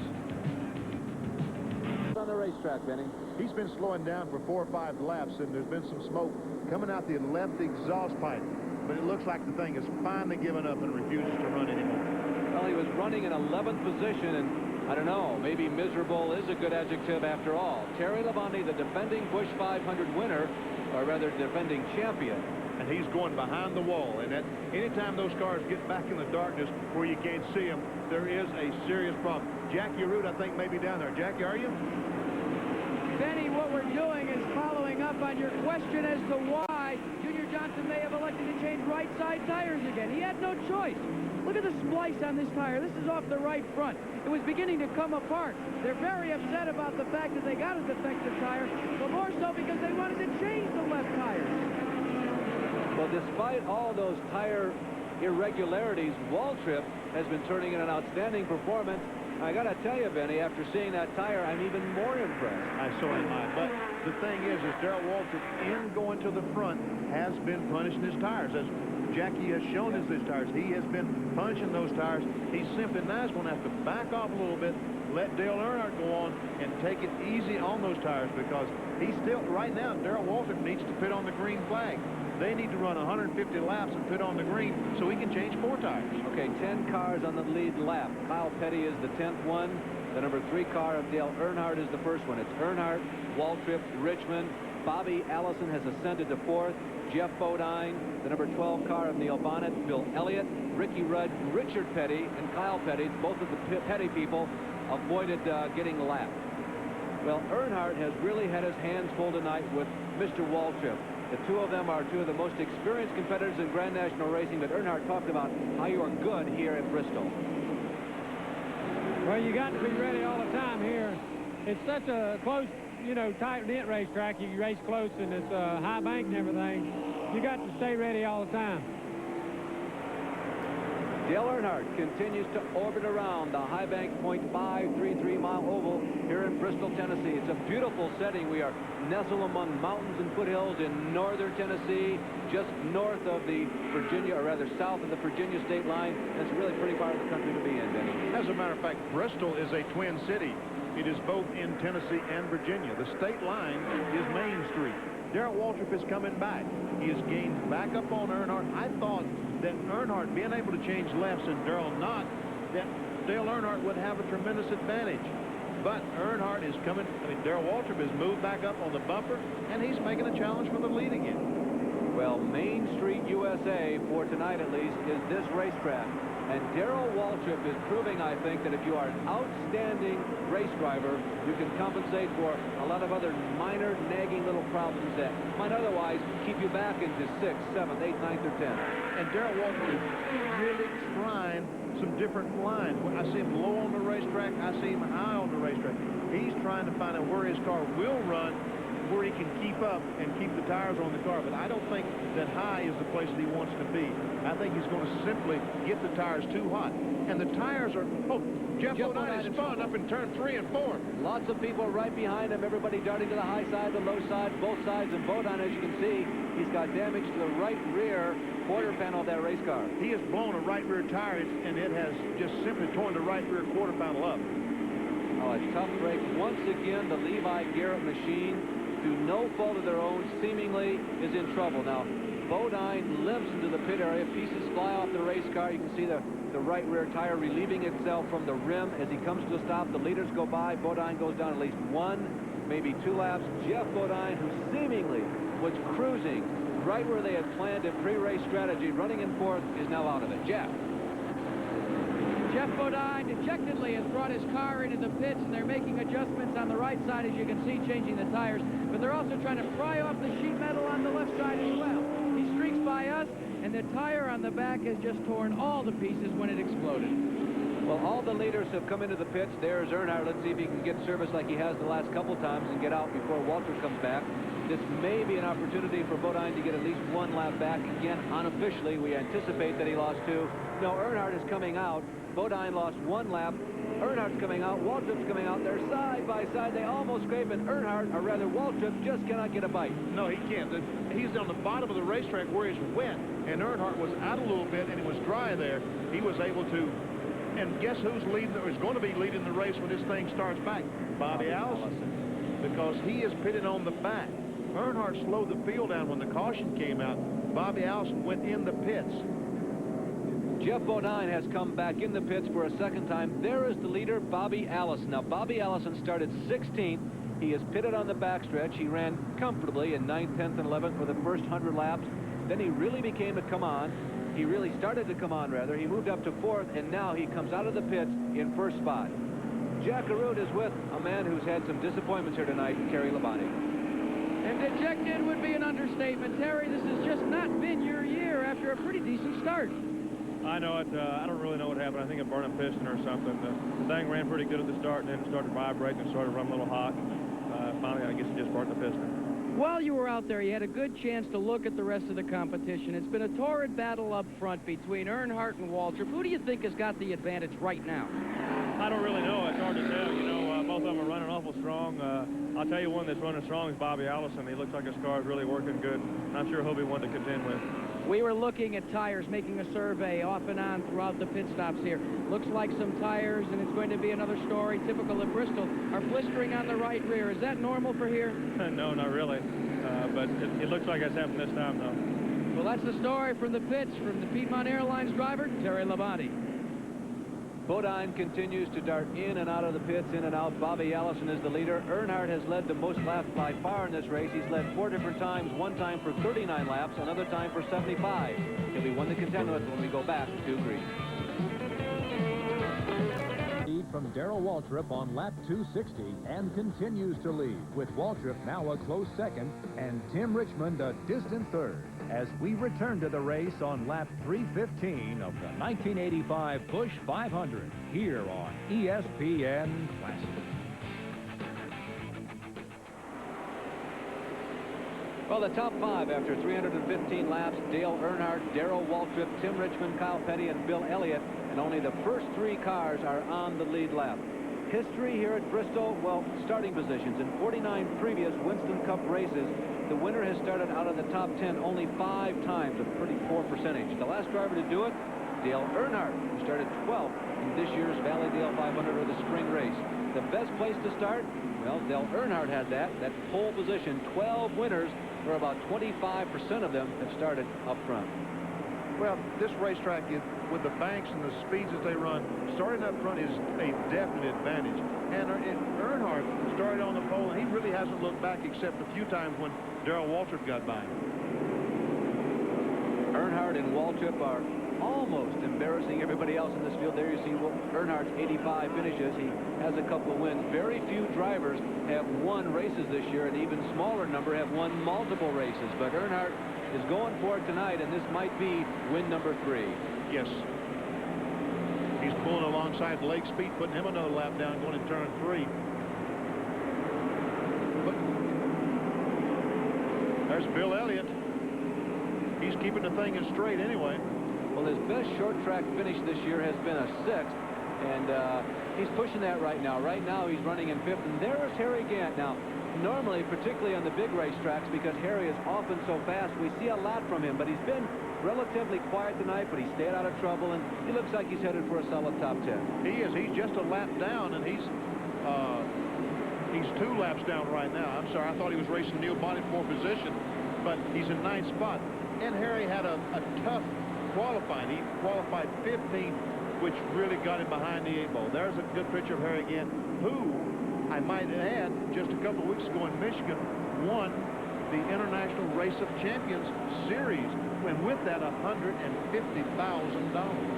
On the racetrack, Benny. He's been slowing down for 4 or 5 laps, and there's been some smoke coming out the left exhaust pipe. But it looks like the thing has finally given up and refuses to run anymore. Well, he was running in 11th position, and I don't know, maybe miserable is a good adjective after all. Terry Labonte, the defending Busch 500 winner, or rather defending champion. And he's going behind the wall, and anytime those cars get back in the darkness where you can't see them, there is a serious problem. Jackie Root, I think, may be down there. Jackie, are you? Benny, what we're doing is following up on your question as to why Junior Johnson may have elected to change right side tires again. He had no choice. Look at the splice on this tire. This is off the right front. It was beginning to come apart. They're very upset about the fact that they got a defective tire, but more so because they wanted to change the left tires. Well, despite all those tire irregularities, Waltrip has been turning in an outstanding performance. I got to tell you, Benny, after seeing that tire, I'm even more impressed. So am I. But the thing is Darrell Waltrip, in going to the front, has been punishing his tires. As Jackie has shown us his tires, he has been punishing those tires. He simply now is going to have to back off a little bit, let Dale Earnhardt go on, and take it easy on those tires, because he's still, right now, Darrell Waltrip needs to pit on the green flag. They need to run 150 laps and pit on the green so he can change 4 tires. Okay, 10 cars on the lead lap. Kyle Petty is the 10th one. The number 3 car of Dale Earnhardt is the first one. It's Earnhardt, Waltrip, Richmond. Bobby Allison has ascended to 4th. Jeff Bodine, the number 12 car of Neil Bonnet, Bill Elliott, Ricky Rudd, Richard Petty, and Kyle Petty. Both of the Petty people avoided getting lapped. Well, Earnhardt has really had his hands full tonight with Mr. Waltrip. The two of them are two of the most experienced competitors in Grand National racing, but Earnhardt talked about how you are good here at Bristol. Well, you got to be ready all the time here. It's such a close, tight-knit racetrack. You race close, and it's a high bank and everything. You got to stay ready all the time. Dale Earnhardt continues to orbit around the high bank .533-mile oval here in Bristol, Tennessee. It's a beautiful setting. We are nestled among mountains and foothills in northern Tennessee, just north of the Virginia, or rather south of the Virginia state line. It's a really pretty part of the country to be in, Denny. As a matter of fact, Bristol is a twin city. It is both in Tennessee and Virginia. The state line is Main Street. Darrell Waltrip is coming back. He has gained back up on Earnhardt. I thought that Earnhardt being able to change lefts and Darrell not, that Dale Earnhardt would have a tremendous advantage. But Earnhardt is coming. Darrell Waltrip has moved back up on the bumper, and he's making a challenge for the lead again. Well, Main Street, USA, for tonight at least, is this racetrack. And Darrell Waltrip is proving, I think, that if you are an outstanding race driver, you can compensate for a lot of other minor, nagging little problems that might otherwise keep you back into 6th, 7th, 8th, 9th, or 10th. And Darrell Waltrip is really trying some different lines. When I see him low on the racetrack, I see him high on the racetrack. He's trying to find out where his car will run, where he can keep up and keep the tires on the car. But I don't think that high is the place that he wants to be. I think he's going to simply get the tires too hot. And the tires are, Jeff Bodine is spun up in turn 3 and 4. Lots of people right behind him, everybody darting to the high side, the low side, both sides, and Bodine, as you can see, he's got damage to the right rear quarter panel of that race car. He has blown a right rear tire, and it has just simply torn the right rear quarter panel up. Oh, a tough break. Once again, the Levi Garrett machine, through no fault of their own, seemingly is in trouble. Now, Bodine limps into the pit area. Pieces fly off the race car. You can see the right rear tire relieving itself from the rim as he comes to a stop. The leaders go by. Bodine goes down at least 1, maybe 2 laps. Jeff Bodine, who seemingly was cruising right where they had planned a pre-race strategy, running in 4th, is now out of it. Jeff Bodine dejectedly has brought his car into the pits, and they're making adjustments on the right side, as you can see, changing the tires. But they're also trying to pry off the sheet metal on the left side as well. He streaks by us, and the tire on the back has just torn all to pieces when it exploded. Well, all the leaders have come into the pits. There's Earnhardt. Let's see if he can get service like he has the last couple times and get out before Waltrip comes back. This may be an opportunity for Bodine to get at least 1 lap back. Again, unofficially, we anticipate that he lost 2. No, Earnhardt is coming out. Bodine lost 1 lap. Earnhardt's coming out. Waltrip's coming out. They're side by side. They almost scrape, and Earnhardt, or rather Waltrip, just cannot get a bite. No, he can't. He's on the bottom of the racetrack where it's wet, and Earnhardt was out a little bit, and it was dry there. He was able to. And guess who's leading, or is going to be leading the race when this thing starts back? Bobby Allison. Because he is pitted on the back. Earnhardt slowed the field down when the caution came out. Bobby Allison went in the pits. Jeff Bodine has come back in the pits for a second time. There is the leader, Bobby Allison. Now, Bobby Allison started 16th. He is pitted on the backstretch. He ran comfortably in 9th, 10th, and 11th for the first 100 laps. Then he really became a come on. He really started to come on, rather. He moved up to 4th, and now he comes out of the pits in first spot. Jack Arute is with a man who's had some disappointments here tonight, Terry Labonte. And dejected would be an understatement. Terry, this has just not been your year after a pretty decent start. I know it. I don't really know what happened. I think a burning piston or something. The thing ran pretty good at the start, and then it started vibrating and started running a little hot. Finally, I guess it just burnt the piston. While you were out there, you had a good chance to look at the rest of the competition. It's been a torrid battle up front between Earnhardt and Waltrip. Who do you think has got the advantage right now? I don't really know. It's hard to tell. You know, both of them are running awful strong. I'll tell you one that's running strong is Bobby Allison. He looks like his car is really working good. I'm sure he'll be one to contend with. We were looking at tires, making a survey off and on throughout the pit stops here. Looks like some tires, and it's going to be another story typical of Bristol, are blistering on the right rear. Is that normal for here? No, not really. But it looks like it's happened this time, though. Well, that's the story from the pits from the Piedmont Airlines driver, Terry Labonte. Bodine continues to dart in and out of the pits, in and out. Bobby Allison is the leader. Earnhardt has led the most laps by far in this race. He's led 4 different times, one time for 39 laps, another time for 75. He'll be one to contend with when we go back to green. from Darrell Waltrip on lap 260 and continues to lead, with Waltrip now a close second and Tim Richmond a distant third, as we return to the race on lap 315 of the 1985 Busch 500 here on ESPN Classic. Well, the top 5 after 315 laps: Dale Earnhardt, Darrell Waltrip, Tim Richmond, Kyle Petty, and Bill Elliott. And only the first 3 cars are on the lead lap. History here at Bristol, well, starting positions. In 49 previous Winston Cup races, the winner has started out of the top 10 only 5 times, a pretty poor percentage. The last driver to do it, Dale Earnhardt, who started 12th in this year's Valleydale 500 or the spring race. The best place to start? Well, Dale Earnhardt had that pole position. 12 winners, where about 25% of them have started up front. Well, this racetrack, with the banks and the speeds that they run, starting up front is a definite advantage. And Earnhardt started on the pole, and he really hasn't looked back except a few times when Darrell Waltrip got by him. Earnhardt and Waltrip are almost embarrassing everybody else in this field. There you see Earnhardt's 85 finishes. He has a couple of wins. Very few drivers have won races this year. An even smaller number have won multiple races. But Earnhardt is going for it tonight, and this might be win number 3. Yes. He's pulling alongside Blake Speed, putting him another lap down, going in turn 3. But there's Bill Elliott. He's keeping the thing in straight anyway. Well, his best short track finish this year has been a 6th, and he's pushing that right now. Right now, he's running in 5th, and there's Harry Gant. Now, normally, particularly on the big racetracks, because Harry is often so fast, we see a lot from him, but he's been relatively quiet tonight, but he stayed out of trouble, and he looks like he's headed for a solid top 10. He is. He's just a lap down, and he's 2 laps down right now. I'm sorry, I thought he was racing Neil Bonnet for position, but he's in 9th spot. And Harry had a tough qualifying. He qualified 15th, which really got him behind the 8 ball. There's a good picture of Harry again, who, I might add, just a couple of weeks ago in Michigan, won the International Race of Champions Series, and with that, $150,000.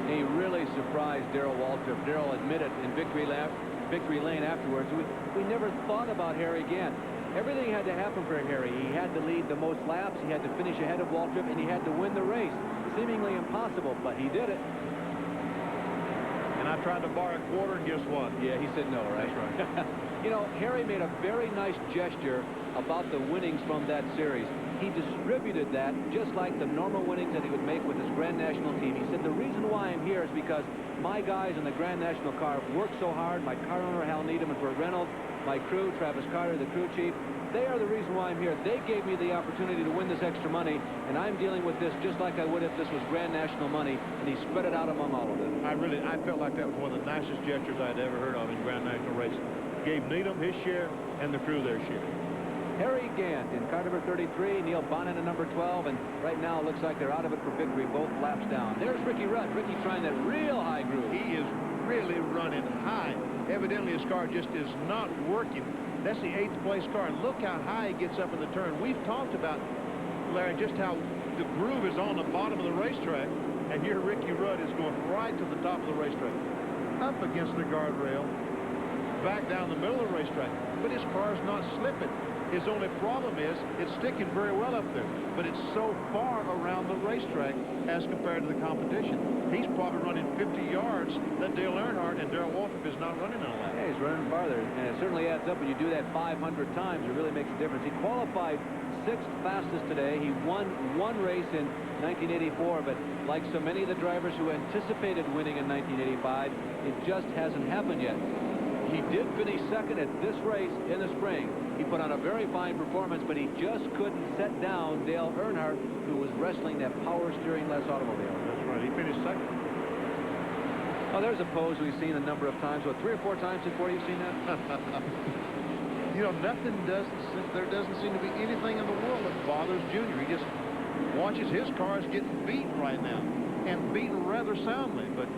He really surprised Darrell Waltrip. Darrell admitted in Victory Lane afterwards, we never thought about Harry Gant. Everything had to happen for Harry. He had to lead the most laps, he had to finish ahead of Waltrip, and he had to win the race. Seemingly impossible, but he did it. And I tried to borrow a quarter, and guess what? Yeah, he said no, right? That's right. You know, Harry made a very nice gesture about the winnings from that series. He distributed that just like the normal winnings that he would make with his Grand National team. He said, the reason why I'm here is because my guys in the Grand National car worked so hard. My car owner, Hal Needham, and Burt Reynolds, my crew, Travis Carter, the crew chief, they are the reason why I'm here. They gave me the opportunity to win this extra money, and I'm dealing with this just like I would if this was Grand National money, and he spread it out among all of them. I felt like that was one of the nicest gestures I'd ever heard of in Grand National racing. Gave Needham his share and the crew their share. Harry Gant in car number 33, Neil Bonnet in number 12, and right now it looks like they're out of it for victory, both laps down. There's Ricky Rudd. Ricky trying that real high groove. He is really running high. Evidently his car just is not working. That's the 8th place car, and look how high he gets up in the turn. We've talked about, Larry, just how the groove is on the bottom of the racetrack, and here Ricky Rudd is going right to the top of the racetrack, up against the guardrail, back down the middle of the racetrack, but his car's not slipping. His only problem is it's sticking very well up there, but it's so far around the racetrack as compared to the competition. He's probably running 50 yards that Dale Earnhardt and Darrell Waltrip is not running on that. Yeah, he's running farther, and it certainly adds up. When you do that 500 times, it really makes a difference. He qualified 6th fastest today. He won one race in 1984, but like so many of the drivers who anticipated winning in 1985, it just hasn't happened yet. He did finish 2nd at this race in the spring. He put on a very fine performance, but he just couldn't set down Dale Earnhardt, who was wrestling that power steering-less automobile. That's right. He finished 2nd. Oh, there's a pose we've seen a number of times. What, 3 or 4 times before you've seen that? You know, there doesn't seem to be anything in the world that bothers Junior. He just watches his cars getting beaten right now, and beaten rather soundly. But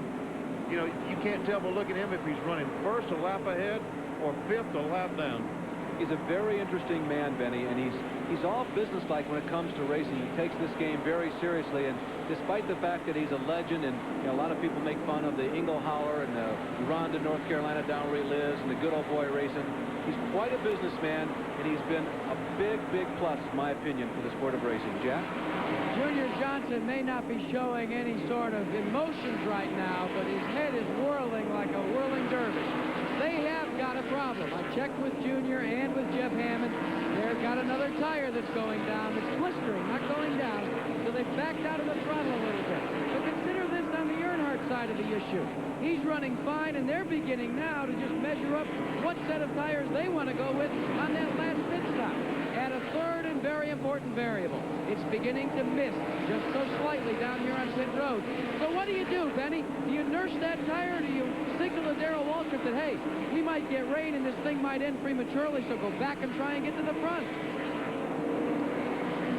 you know, you can't tell by looking at him if he's running 1st a lap ahead or 5th a lap down. Jackie's a very interesting man, Benny, and he's all businesslike when it comes to racing. He takes this game very seriously, and despite the fact that he's a legend, and a lot of people make fun of the Ingle Howler and the Run to North Carolina down where he lives and the good old boy racing, he's quite a businessman, and he's been a big plus, in my opinion, for the sport of racing. Jack? Junior Johnson may not be showing any sort of emotions right now, but his head is whirling like a whirling dervish. They have got a problem. I checked with Junior and with Jeff Hammond. They've got another tire that's going down. It's blistering, not going down. So they've backed out of the throttle a little bit. But consider this on the Earnhardt side of the issue. He's running fine, and they're beginning now to just measure up what set of tires they want to go with on that last pit stop. At a third and very important variable. It's beginning to miss just so slightly down here on pit road. So what do you do, Benny? Do you nurse that tire, or do you signal to Darrell Waltrip that, hey, we might get rain and this thing might end prematurely, so go back and try and get to the front?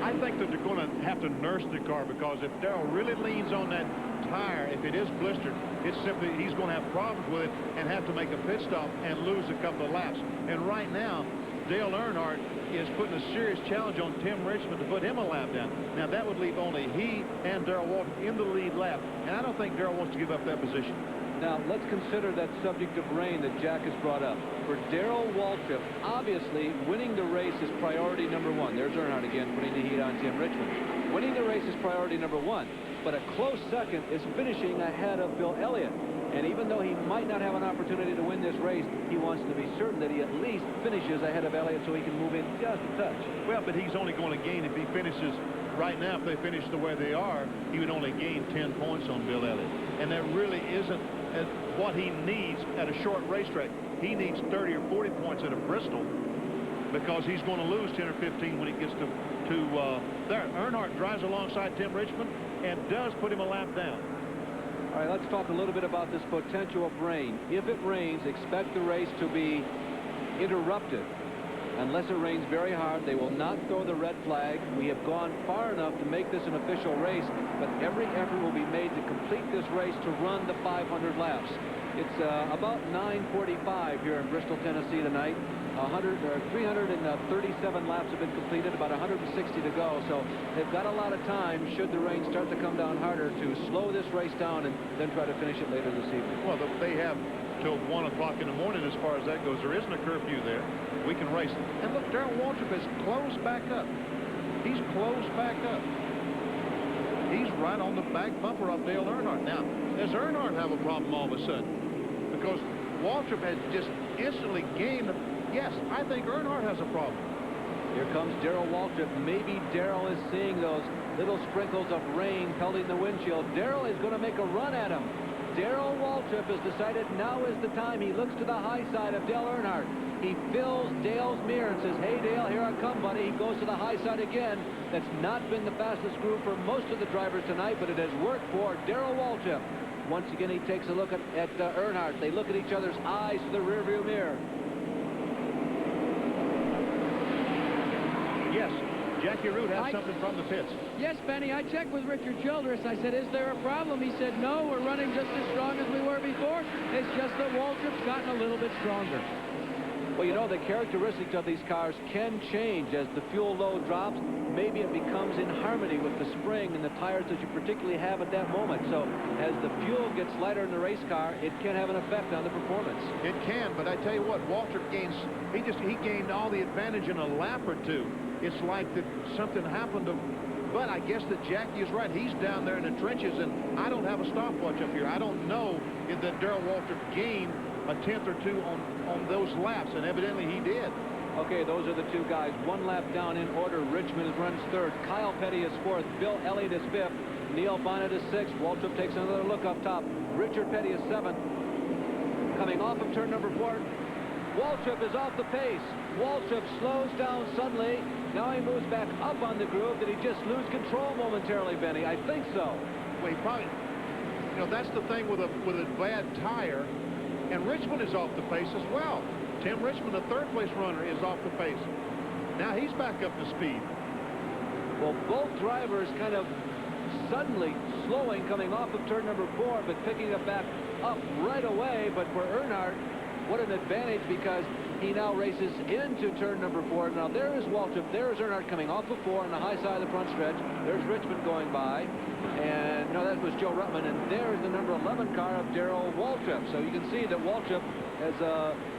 I think that they're going to have to nurse the car, because if Darrell really leans on that tire, if it is blistered, it's simply he's going to have problems with it and have to make a pit stop and lose a couple of laps. And right now, Dale Earnhardt is putting a serious challenge on Tim Richmond to put him a lap down. Now, that would leave only he and Darrell Waltrip in the lead lap, and I don't think Darrell wants to give up that position. Now, let's consider that subject of rain that Jack has brought up. For Darrell Waltrip, obviously, winning the race is priority number one. There's Earnhardt again putting the heat on Tim Richmond. Winning the race is priority number one, but a close second is finishing ahead of Bill Elliott. And even though he might not have an opportunity to win this race, he wants to be certain that he at least finishes ahead of Elliott so he can move in just a touch. Well, but he's only going to gain if he finishes right now. If they finish the way they are, he would only gain 10 points on Bill Elliott. And that really isn't what he needs at a short racetrack. He needs 30 or 40 points at a Bristol, because he's going to lose 10 or 15 when he gets to there. Earnhardt drives alongside Tim Richmond and does put him a lap down. All right, let's talk a little bit about this potential of rain. If it rains, expect the race to be interrupted. Unless it rains very hard, they will not throw the red flag. We have gone far enough to make this an official race, but every effort will be made to complete this race to run the 500 laps. It's about 9:45 here in Bristol, Tennessee tonight. 337 laps have been completed, about 160 to go. So they've got a lot of time, should the rain start to come down harder, to slow this race down and then try to finish it later this evening. Well, they have till 1 o'clock in the morning as far as that goes. There isn't a curfew there. We can race. And look, Darrell Waltrip is close back up. He's close back up. He's right on the back bumper of Dale Earnhardt. Now, does Earnhardt have a problem all of a sudden? Because Waltrip has just instantly gained. Yes, I think Earnhardt has a problem. Here comes Darrell Waltrip. Maybe Darrell is seeing those little sprinkles of rain pelting the windshield. Darrell is going to make a run at him. Darrell Waltrip has decided now is the time. He looks to the high side of Dale Earnhardt. He fills Dale's mirror and says, hey, Dale, here I come, buddy. He goes to the high side again. That's not been the fastest group for most of the drivers tonight, but it has worked for Darrell Waltrip. Once again, he takes a look at Earnhardt. They look at each other's eyes to the rearview mirror. Yes, Jackie Root has something from the pits. Yes, Benny, I checked with Richard Childress. I said, is there a problem? He said, no, we're running just as strong as we were before. It's just that Waltrip's gotten a little bit stronger. Well, you know, the characteristics of these cars can change as the fuel load drops. Maybe it becomes in harmony with the spring and the tires that you particularly have at that moment. So as the fuel gets lighter in the race car, it can have an effect on the performance. It can, but I tell you what, Waltrip gains, he gained all the advantage in a lap or two. It's like that something happened to, but I guess that Jackie is right. He's down there in the trenches, and I don't have a stopwatch up here. I don't know if that Darrell Waltrip gained a tenth or two on those laps, and evidently he did. Okay, those are the two guys. One lap down in order. Richmond runs third. Kyle Petty is fourth. Bill Elliott is fifth. Neil Bonnet is sixth. Waltrip takes another look up top. Richard Petty is seventh. Coming off of turn number 4, Waltrip is off the pace. Waltrip slows down suddenly. Now he moves back up on the groove. Did he just lose control momentarily, Benny? I think so. Well, he probably, you know, that's the thing with a bad tire. And Richmond is off the pace as well. Tim Richmond, the third-place runner, is off the pace. Now he's back up to speed. Well, both drivers kind of suddenly slowing coming off of turn number 4, but picking it back up right away. But for Earnhardt, what an advantage, because he now races into turn number 4. Now there is Waltrip, there is Earnhardt coming off of 4 on the high side of the front stretch. There's Richmond going by, and no, that was Joe Ruttman, and there's the number 11 car of Darrell Waltrip. So you can see that Waltrip has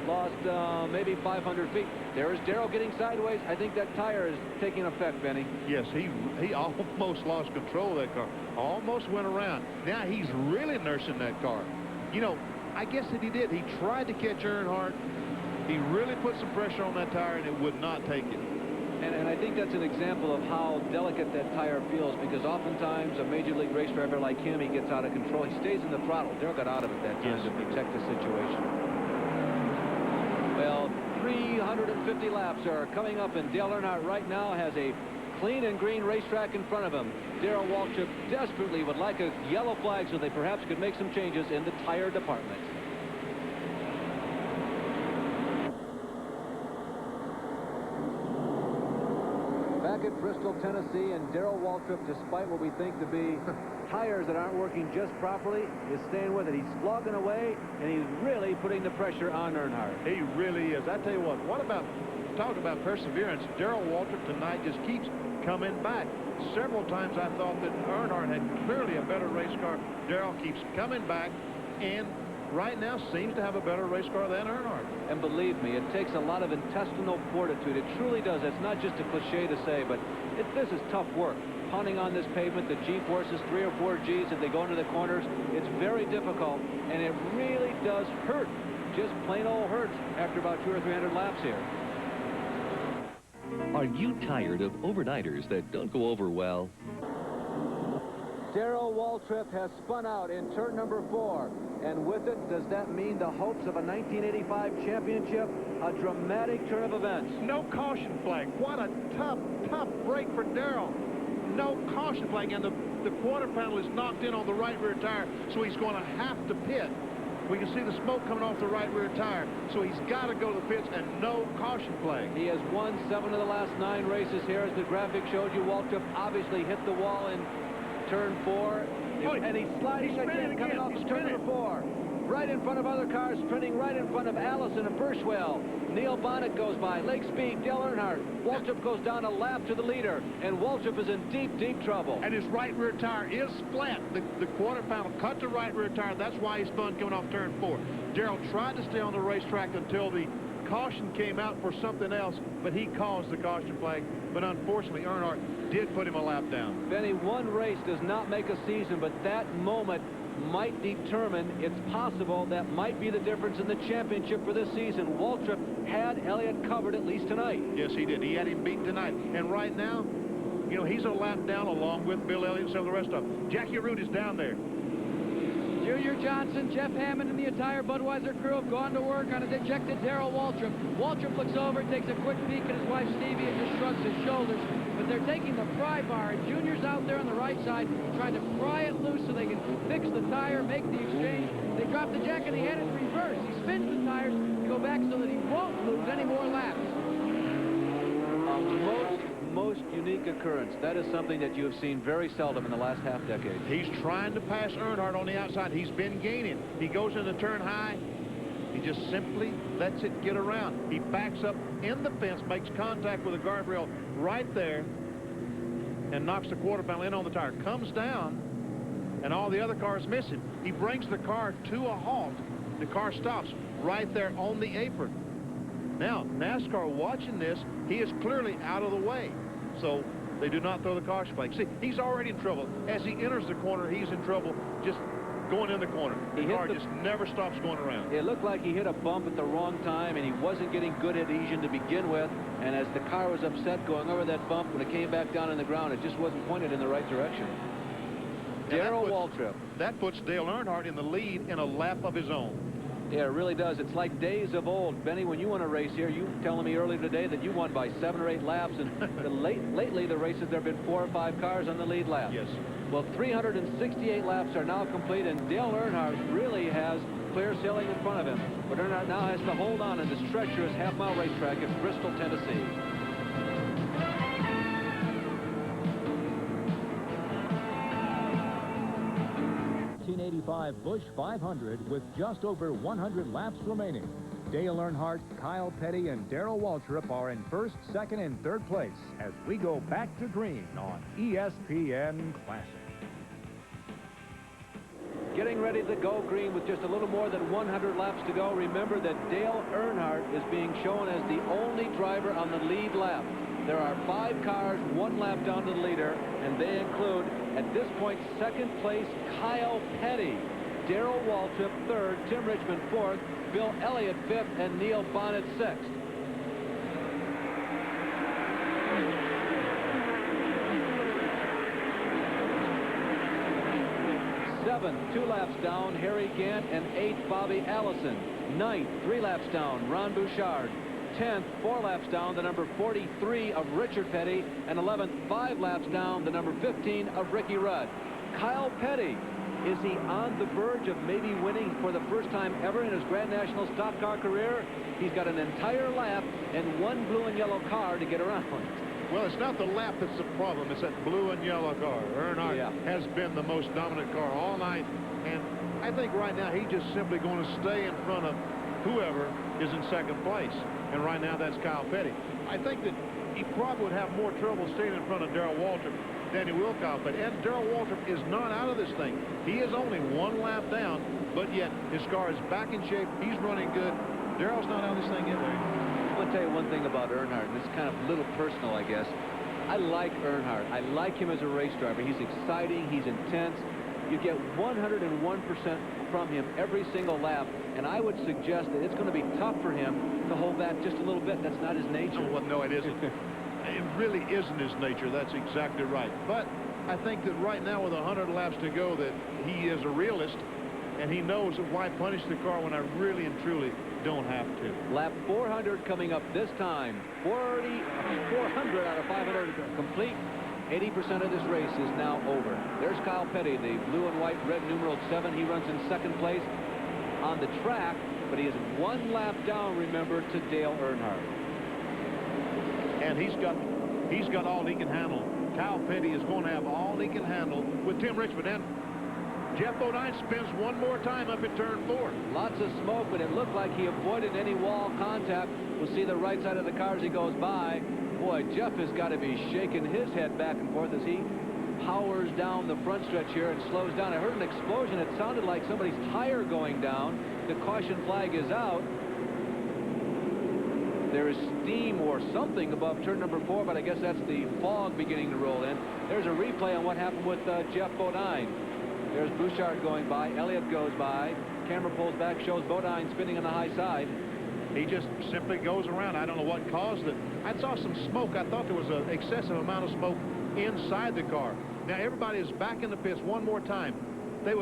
lost maybe 500 feet. There is Darrell getting sideways. I think that tire is taking effect, Benny. Yes, he almost lost control of that car. Almost went around. Now he's really nursing that car. You know, I guess that he did. He tried to catch Earnhardt. He really put some pressure on that tire, and it would not take it. And I think that's an example of how delicate that tire feels, because oftentimes a major league race driver like him, he gets out of control. He stays in the throttle. Darrell got out of it that time to protect the situation. Well, 350 laps are coming up, and Dale Earnhardt right now has a clean and green racetrack in front of him. Darrell Waltrip desperately would like a yellow flag so they perhaps could make some changes in the tire department. Back at Bristol, Tennessee, and Darrell Waltrip, despite what we think to be tires that aren't working just properly, is staying with it. He's slogging away, and he's really putting the pressure on Earnhardt. He really is. I tell you what about, talk about perseverance. Darrell Waltrip tonight just keeps coming back. Several times I thought that Earnhardt had clearly a better race car. Darrell keeps coming back, and right now seems to have a better race car than Earnhardt. And believe me, it takes a lot of intestinal fortitude. It truly does. It's not just a cliche to say, but this is tough work. Punting on this pavement, the G-forces, 3 or 4 Gs as they go into the corners, it's very difficult, and it really does hurt. Just plain old hurts after about 200 or 300 laps here. Are you tired of overnighters that don't go over well? Darrell Waltrip has spun out in turn number 4. And with it, does that mean the hopes of a 1985 championship? A dramatic turn of events. No caution flag. What a tough break for Darrell. No caution flag, and the quarter panel is knocked in on the right rear tire, so he's going to have to pit. We can see the smoke coming off the right rear tire, so he's got to go to the pits, and no caution flag. He has won 7 of the last 9 races here. As the graphic showed you, Waltrip obviously hit the wall in turn 4. And he's sliding again, coming off of turn number 4. Right in front of other cars, sprinting right in front of Allison and Burchwell. Neil Bonnet goes by. Lake Speed, Dale Earnhardt. Waltrip goes down a lap to the leader, and Waltrip is in deep trouble. And his right rear tire is flat. The quarter panel cut the right rear tire. That's why he spun coming off turn 4. Darrell tried to stay on the racetrack until the caution came out for something else, but he caused the caution flag. But unfortunately, Earnhardt did put him a lap down. Benny, one race does not make a season, but that moment might determine, it's possible, that might be the difference in the championship for this season. Waltrip had Elliott covered at least tonight. Yes, he did. He had him beaten tonight. And right now, you know, he's a lap down along with Bill Elliott and some of the rest of them. Jackie Root is down there. Junior Johnson, Jeff Hammond, and the entire Budweiser crew have gone to work on a dejected Darrell Waltrip. Waltrip looks over, takes a quick peek at his wife Stevie, and just shrugs his shoulders. But they're taking the pry bar, and Junior's out there on the right side trying to pry it loose so they can fix the tire, make the exchange. They drop the jack, and he had it in reverse. He spins the tires to go back so that he won't lose any more laps. Most unique occurrence. That is something that you have seen very seldom in the last half-decade. He's trying to pass Earnhardt on the outside. He's been gaining. He goes into turn high. He just simply lets it get around. He backs up in the fence, makes contact with the guardrail right there, and knocks the quarter panel in on the tire. Comes down, and all the other cars miss him. He brings the car to a halt. The car stops right there on the apron. Now, NASCAR watching this, he is clearly out of the way. So they do not throw the caution flag. See, he's already in trouble. As he enters the corner, he's in trouble just going in the corner. The car just never stops going around. It looked like he hit a bump at the wrong time, and he wasn't getting good adhesion to begin with. And as the car was upset going over that bump, when it came back down on the ground, it just wasn't pointed in the right direction. Darrell Waltrip. That puts Dale Earnhardt in the lead in a lap of his own. Yeah, it really does. It's like days of old. Benny, when you won a race here, you were telling me earlier today that you won by 7 or 8 laps, and lately the races there have been 4 or 5 cars on the lead lap. Yes. Well, 368 laps are now complete, and Dale Earnhardt really has clear sailing in front of him. But Earnhardt now has to hold on in this treacherous half-mile racetrack in Bristol, Tennessee. 1985 Busch 500 with just over 100 laps remaining. Dale Earnhardt, Kyle Petty, and Darrell Waltrip are in first, second, and third place as we go back to green on ESPN Classic. Getting ready to go green with just a little more than 100 laps to go. Remember that Dale Earnhardt is being shown as the only driver on the lead lap. There are 5 cars, 1 lap down to the leader, and they include, at this point, second place Kyle Petty, Darrell Waltrip third, Tim Richmond fourth, Bill Elliott fifth, and Neil Bonnet sixth. 7th, 2 laps down, Harry Gant, and 8th, Bobby Allison. 9th, 3 laps down, Ron Bouchard. 10th, 4 laps down, the number 43 of Richard Petty, and 11th, 5 laps down, the number 15 of Ricky Rudd. Kyle Petty, is he on the verge of maybe winning for the first time ever in his Grand National stock car career? He's got an entire lap and 1 blue and yellow car to get around. Well, it's not the lap that's the problem. It's that blue and yellow car. Earnhardt has been the most dominant car all night, and I think right now he's just simply going to stay in front of whoever is in second place, and right now that's Kyle Petty. I think that he probably would have more trouble staying in front of Darrell Waltrip than he will Kyle Petty. And Darrell Waltrip is not out of this thing. He is only 1 lap down, but yet his car is back in shape. He's running good. Darrell's not out of this thing either. I'm going to tell you one thing about Earnhardt, and it's kind of a little personal, I guess. I like Earnhardt. I like him as a race driver. He's exciting. He's intense. You get 101% from him every single lap, and I would suggest that it's going to be tough for him to hold back just a little bit. That's not his nature. Oh, well, no, it isn't. It really isn't his nature. That's exactly right. But I think that right now with 100 laps to go that he is a realist, and he knows that why punish the car when I really and truly don't have to. Lap 400 coming up this time. 400 out of 500 complete. 80% of this race is now over. There's Kyle Petty, the blue and white red numeral 7. He runs in second place on the track, but he is 1 lap down, remember, to Dale Earnhardt. And he's got all he can handle. Kyle Petty is going to have all he can handle with Tim Richmond. And Jeff Bodine spins 1 more time up at turn 4. Lots of smoke, but it looked like he avoided any wall contact. We'll see the right side of the car as he goes by. Boy, Jeff has got to be shaking his head back and forth as he powers down the front stretch here and slows down. I heard an explosion. It sounded like somebody's tire going down. The caution flag is out. There is steam or something above turn number 4, but I guess that's the fog beginning to roll in. There's a replay on what happened with Jeff Bodine. There's Bouchard going by. Elliott goes by. Camera pulls back, shows Bodine spinning on the high side. He just simply goes around. I don't know what caused it. I saw some smoke. I thought there was an excessive amount of smoke inside the car. Now everybody is back in the pits 1 more time. Everybody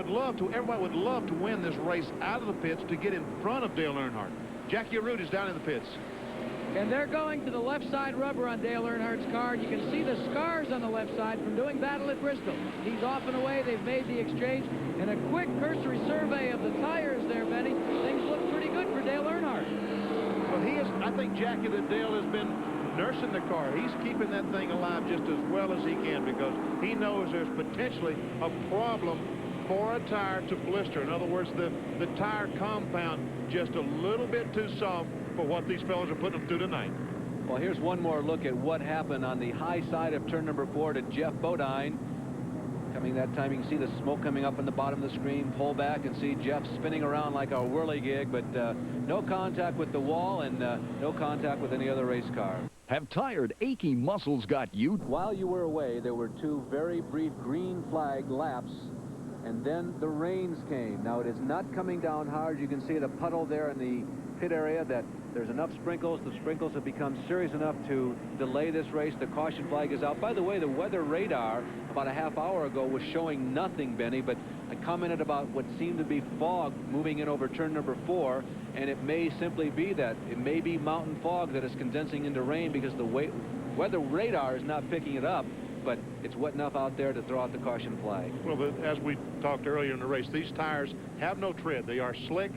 would love to win this race out of the pits to get in front of Dale Earnhardt. Jackie Arute is down in the pits. And they're going to the left side rubber on Dale Earnhardt's car. You can see the scars on the left side from doing battle at Bristol. He's off and away. They've made the exchange. And a quick cursory survey of the tires there, Benny. Things look pretty good for Dale Earnhardt. Well, I think, Jackie, that Dale has been nursing the car. He's keeping that thing alive just as well as he can because he knows there's potentially a problem for a tire to blister. In other words, the tire compound just a little bit too soft for what these fellows are putting them through tonight. Well, here's one more look at what happened on the high side of turn number 4 to Jeff Bodine. Coming that time, you can see the smoke coming up on the bottom of the screen. Pull back and see Jeff spinning around like a whirligig, but no contact with the wall and no contact with any other race car. Have tired, achy muscles got you? While you were away, there were 2 very brief green flag laps, and then the rains came. Now, it is not coming down hard. You can see the puddle there in the pit area that there's enough sprinkles. The sprinkles have become serious enough to delay this race. The caution flag is out. By the way, the weather radar about a half hour ago was showing nothing, Benny, but I commented about what seemed to be fog moving in over turn number 4, and it may simply be that. It may be mountain fog that is condensing into rain because the weather radar is not picking it up, but it's wet enough out there to throw out the caution flag. Well, as we talked earlier in the race, these tires have no tread. They are slick,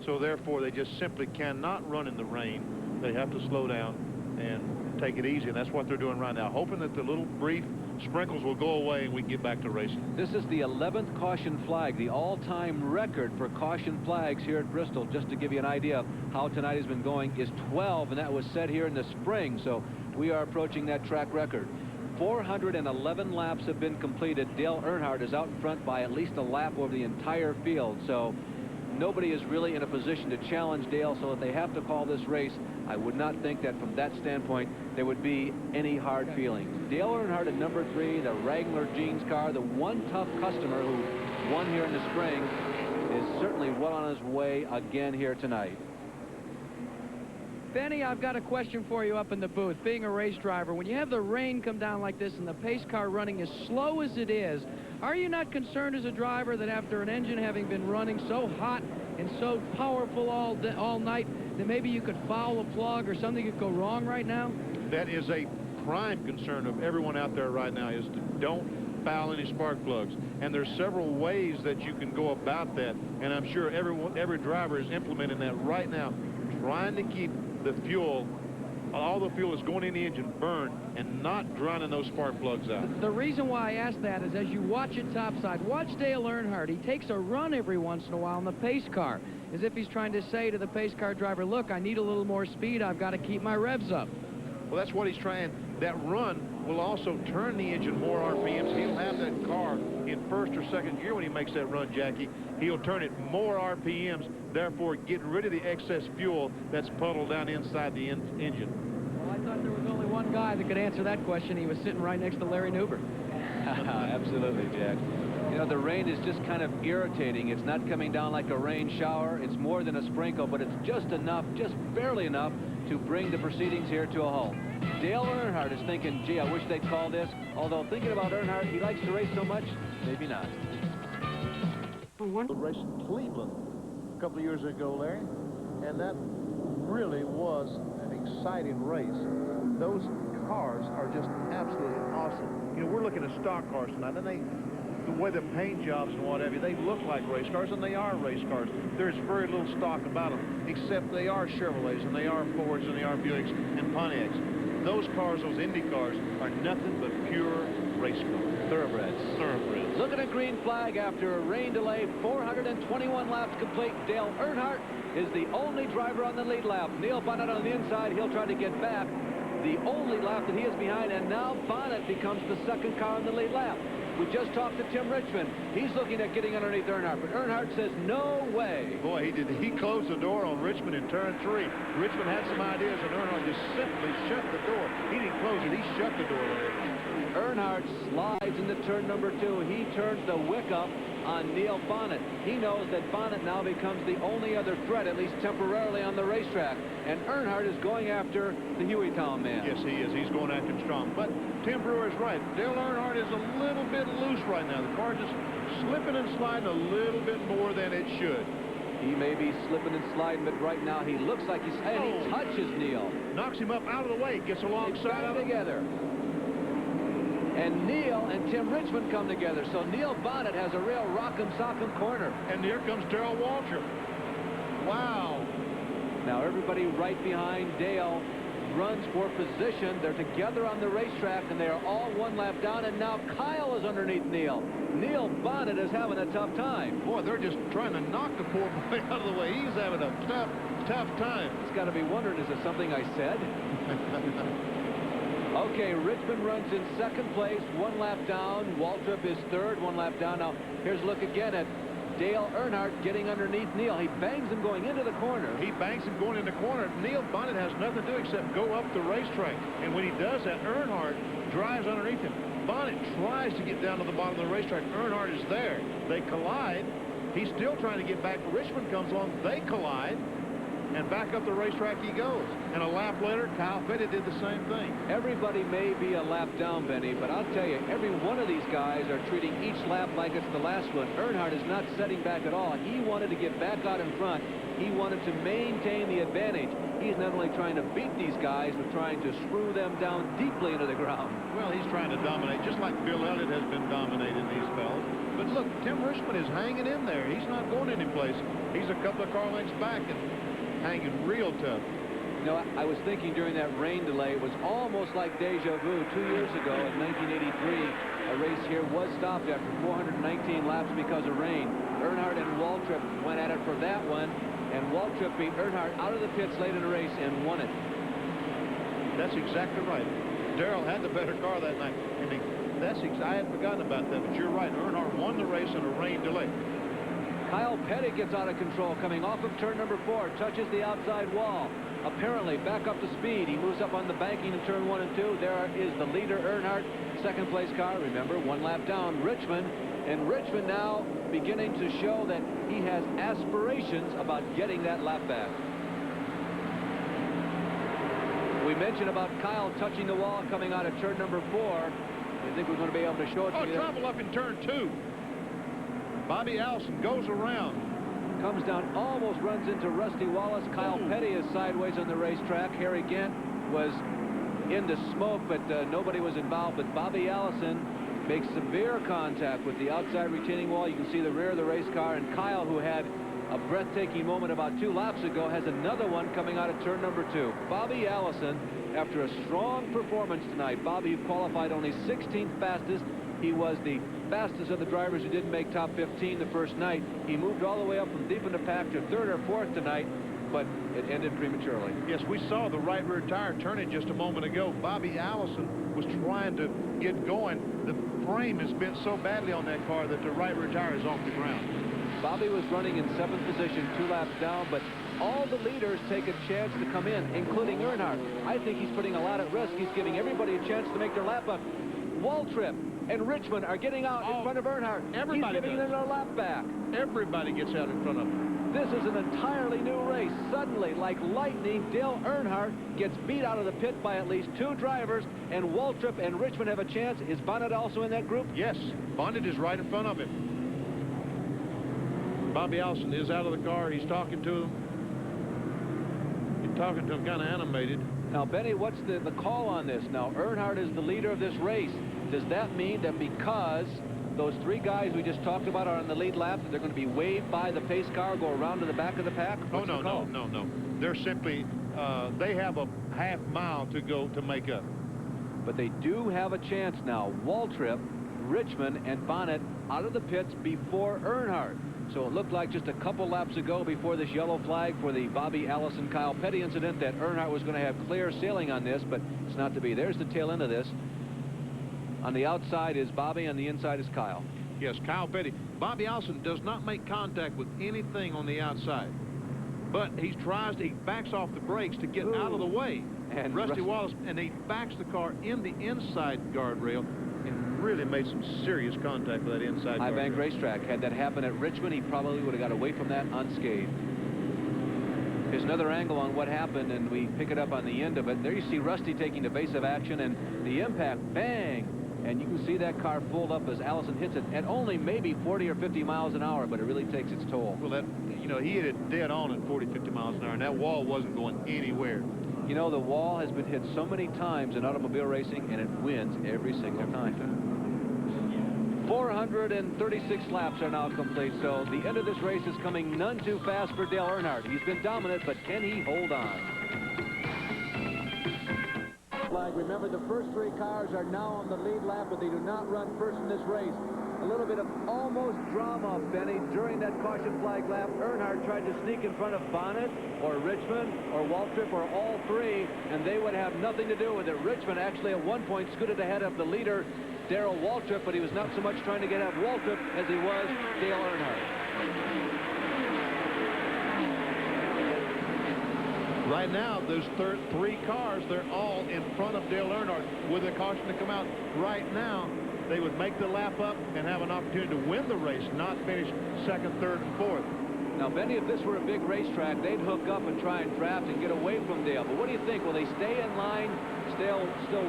so therefore they just simply cannot run in the rain. They have to slow down and take it easy, and that's what they're doing right now, hoping that the little brief sprinkles will go away and we can get back to racing. This is the 11th caution flag, the all-time record for caution flags here at Bristol. Just to give you an idea of how tonight has been going, is 12, and that was set here in the spring. So we are approaching that track record. 411 laps have been completed. Dale Earnhardt is out in front by at least a lap over the entire field. So nobody is really in a position to challenge Dale, so that they have to call this race. I would not think that from that standpoint there would be any hard feelings. Dale Earnhardt at number 3, the Wrangler Jeans car, the one tough customer who won here in the spring, is certainly well on his way again here tonight. Benny, I've got a question for you up in the booth. Being a race driver, when you have the rain come down like this and the pace car running as slow as it is, are you not concerned as a driver that after an engine having been running so hot and so powerful all night that maybe you could foul a plug or something could go wrong right now? That is a prime concern of everyone out there right now, is to don't foul any spark plugs. And there's several ways that you can go about that, and I'm sure every driver is implementing that right now, trying to keep the fuel, all the fuel is going in the engine, burned and not drowning those spark plugs out. The reason why I ask that is as you watch it topside, watch Dale Earnhardt. He takes a run every once in a while in the pace car, as if he's trying to say to the pace car driver, look, I need a little more speed. I've got to keep my revs up. Well, that's what he's trying. That run will also turn the engine more RPMs. He'll have that car in first or second gear when he makes that run, Jackie. He'll turn it more RPMs, therefore get rid of the excess fuel that's puddled down inside the engine. Well, I thought there was only one guy that could answer that question. He was sitting right next to Larry Newber. Absolutely, Jack. You know, the rain is just kind of irritating. It's not coming down like a rain shower. It's more than a sprinkle, but it's just enough, just barely enough, to bring the proceedings here to a halt. Dale Earnhardt is thinking, gee, I wish they'd call this. Although thinking about Earnhardt, he likes to race so much, maybe not. The race in Cleveland a couple of years ago, Larry, and that really was an exciting race. Those cars are just absolutely awesome. You know, we're looking at stock cars tonight, and the way the paint jobs and what have you, they look like race cars, and they are race cars. There's very little stock about them, except they are Chevrolets, and they are Fords, and they are Buicks, and Pontiacs. Those cars, those Indy cars, are nothing but pure race cars. Thoroughbreds. Look at a green flag after a rain delay. 421 laps complete. Dale Earnhardt is the only driver on the lead lap. Neil Bonnet on the inside. He'll try to get back. The only lap that he is behind, and now Bonnet becomes the second car on the lead lap. We just talked to Tim Richmond. He's looking at getting underneath Earnhardt, but Earnhardt says no way. Boy, he did. He closed the door on Richmond in turn 3. Richmond had some ideas, and Earnhardt just simply shut the door. He didn't close it. He shut the door there. Earnhardt slides into turn number 2. He turns the wick up on Neil Bonnet. He knows that Bonnet now becomes the only other threat, at least temporarily, on the racetrack. And Earnhardt is going after the Hueytown man. Yes, he is. He's going after him strong. But Tim Brewer is right. Dale Earnhardt is a little bit loose right now. The car just slipping and sliding a little bit more than it should. He may be slipping and sliding, but right now he looks like he's... And he touches Neil. Knocks him up out of the way. Gets alongside of him. Together. And Neil and Tim Richmond come together. So Neil Bonnet has a real rock'em sock'em corner. And here comes Darrell Waltrip. Wow. Now everybody right behind Dale runs for position. They're together on the racetrack, and they are all one lap down. And now Kyle is underneath Neil. Neil Bonnet is having a tough time. Boy, they're just trying to knock the poor boy out of the way. He's having a tough time. He's got to be wondering, is it something I said? Okay, Richmond runs in second place, one lap down. Waltrip is third, one lap down. Now, here's a look again at Dale Earnhardt getting underneath Neil. He bangs him going into the corner. He bangs him going in the corner. Neil Bonnet has nothing to do except go up the racetrack. And when he does that, Earnhardt drives underneath him. Bonnet tries to get down to the bottom of the racetrack. Earnhardt is there. They collide. He's still trying to get back. Richmond comes along. They collide. And back up the racetrack he goes. And a lap later, Kyle Petty did the same thing. Everybody may be a lap down, Benny, but I'll tell you, every one of these guys are treating each lap like it's the last one. Earnhardt is not setting back at all. He wanted to get back out in front. He wanted to maintain the advantage. He's not only trying to beat these guys, but trying to screw them down deeply into the ground. Well, he's trying to dominate, just like Bill Elliott has been dominating these fellas. But look, Tim Richmond is hanging in there. He's not going anyplace. He's a couple of car lengths back and hanging real tough. You know, I was thinking during that rain delay, it was almost like deja vu. 2 years ago in 1983, a race here was stopped after 419 laps because of rain. Earnhardt and Waltrip went at it for that one, and Waltrip beat Earnhardt out of the pits late in the race and won it. That's exactly right. Darrell had the better car that night. I had forgotten about that, but you're right. Earnhardt won the race in a rain delay. Kyle Petty gets out of control coming off of turn number 4, touches the outside wall. Apparently back up to speed. He moves up on the banking in turn 1 and 2. There is the leader, Earnhardt. Second place car, remember, 1 lap down, Richmond. And Richmond now beginning to show that he has aspirations about getting that lap back. We mentioned about Kyle touching the wall coming out of turn number 4. I think we're going to be able to show it to you. Trouble up in turn 2. Bobby Allison goes around. Comes down, almost runs into Rusty Wallace. Kyle Petty is sideways on the racetrack. Harry Gant was in the smoke, but nobody was involved. But Bobby Allison makes severe contact with the outside retaining wall. You can see the rear of the race car. And Kyle, who had a breathtaking moment about 2 laps ago, has another one coming out of turn number 2. Bobby Allison, after a strong performance tonight, Bobby qualified only 16th fastest. He was the fastest of the drivers who didn't make top 15 the first night. He moved all the way up from deep in the pack to 3rd or 4th tonight, but it ended prematurely. Yes, we saw the right rear tire turning just a moment ago. Bobby Allison was trying to get going. The frame has bent so badly on that car that the right rear tire is off the ground. Bobby was running in 7th position, 2 laps down, but all the leaders take a chance to come in, including Earnhardt. I think he's putting a lot at risk. He's giving everybody a chance to make their lap up. Waltrip and Richmond are getting out in front of Earnhardt. Everybody He's giving them a lap back. Everybody gets out in front of him. This is an entirely new race. Suddenly, like lightning, Dale Earnhardt gets beat out of the pit by at least 2 drivers, and Waltrip and Richmond have a chance. Is Bonnet also in that group? Yes, Bonnet is right in front of him. Bobby Allison is out of the car. He's talking to him. He's talking to him kind of animated. Now, Benny, what's the call on this? Now, Earnhardt is the leader of this race. Does that mean that because those 3 guys we just talked about are on the lead lap, that they're going to be waved by the pace car, go around to the back of the pack? Oh, no. They're simply, they have a half mile to go to make up. But they do have a chance now. Waltrip, Richmond, and Bonnet out of the pits before Earnhardt. So it looked like just a couple laps ago before this yellow flag for the Bobby Allison-Kyle Petty incident that Earnhardt was going to have clear sailing on this, but it's not to be. There's the tail end of this. On the outside is Bobby, on the inside is Kyle. Yes, Kyle Petty. Bobby Allison does not make contact with anything on the outside, but he backs off the brakes to get out of the way. And Rusty Wallace, and he backs the car in the inside guardrail and really made some serious contact with that inside guardrail. High Bank Racetrack. Had that happened at Richmond, he probably would have got away from that unscathed. Here's another angle on what happened, and we pick it up on the end of it. There you see Rusty taking evasive action, and the impact, bang! And you can see that car fold up as Allison hits it at only maybe 40 or 50 miles an hour, but it really takes its toll. Well, he hit it dead on at 40, 50 miles an hour, and that wall wasn't going anywhere. You know, the wall has been hit so many times in automobile racing, and it wins every single time. 436 laps are now complete, so the end of this race is coming none too fast for Dale Earnhardt. He's been dominant, but can he hold on? Flag. Remember, the first 3 cars are now on the lead lap, but they do not run first in this race. A little bit of almost drama, Benny, during that caution flag lap. Earnhardt tried to sneak in front of Bonnet or Richmond or Waltrip or all 3, and they would have nothing to do with it. Richmond actually at one point scooted ahead of the leader, Darrell Waltrip, but he was not so much trying to get at Waltrip as he was Dale Earnhardt. Right now, those 3 cars, they're all in front of Dale Earnhardt with a caution to come out. Right now, they would make the lap up and have an opportunity to win the race, not finish 2nd, 3rd, and 4th. Now, Benny, if this were a big racetrack, they'd hook up and try and draft and get away from Dale. But what do you think? Will they stay in line, still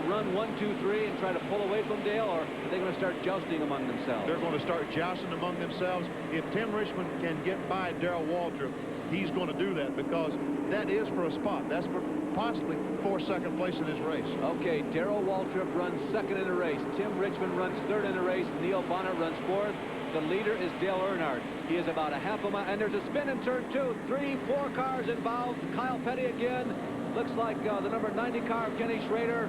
run 1, 2, 3 and try to pull away from Dale, or are they going to start jousting among themselves? They're going to start jousting among themselves. If Tim Richmond can get by Darrell Waltrip, he's going to do that, because that is for a spot. That's for possibly for 2nd place in this race. Okay, Darrell Waltrip runs 2nd in the race. Tim Richmond runs 3rd in the race. Neil Bonnet runs 4th. The leader is Dale Earnhardt. He is about a half a mile, and there's a spin in turn 2. 3, 4 cars involved. Kyle Petty again. looks like the number 90 car of Kenny Schrader,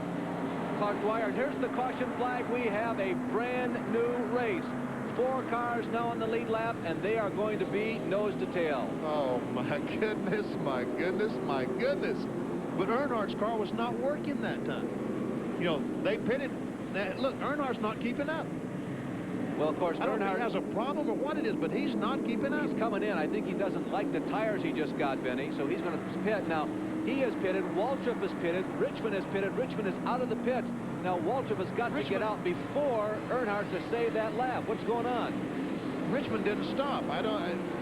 Clark Dwyer. And here's the caution flag. We have a brand new race. 4 cars now on the lead lap, and they are going to be nose to tail. Oh, my goodness, my goodness, my goodness. But Earnhardt's car was not working that time. You know, they pitted. Now, look, Earnhardt's not keeping up. Well, of course, I don't think Earnhardt he has a problem or what it is, but he's not keeping up. He's coming in. I think he doesn't like the tires he just got, Benny, so he's going to pit. Now, he has pitted. Waltrip has pitted. Richmond has pitted. Richmond is out of the pits. Now, Waltrip has got to get out before Earnhardt to save that lap. What's going on? Richmond didn't stop.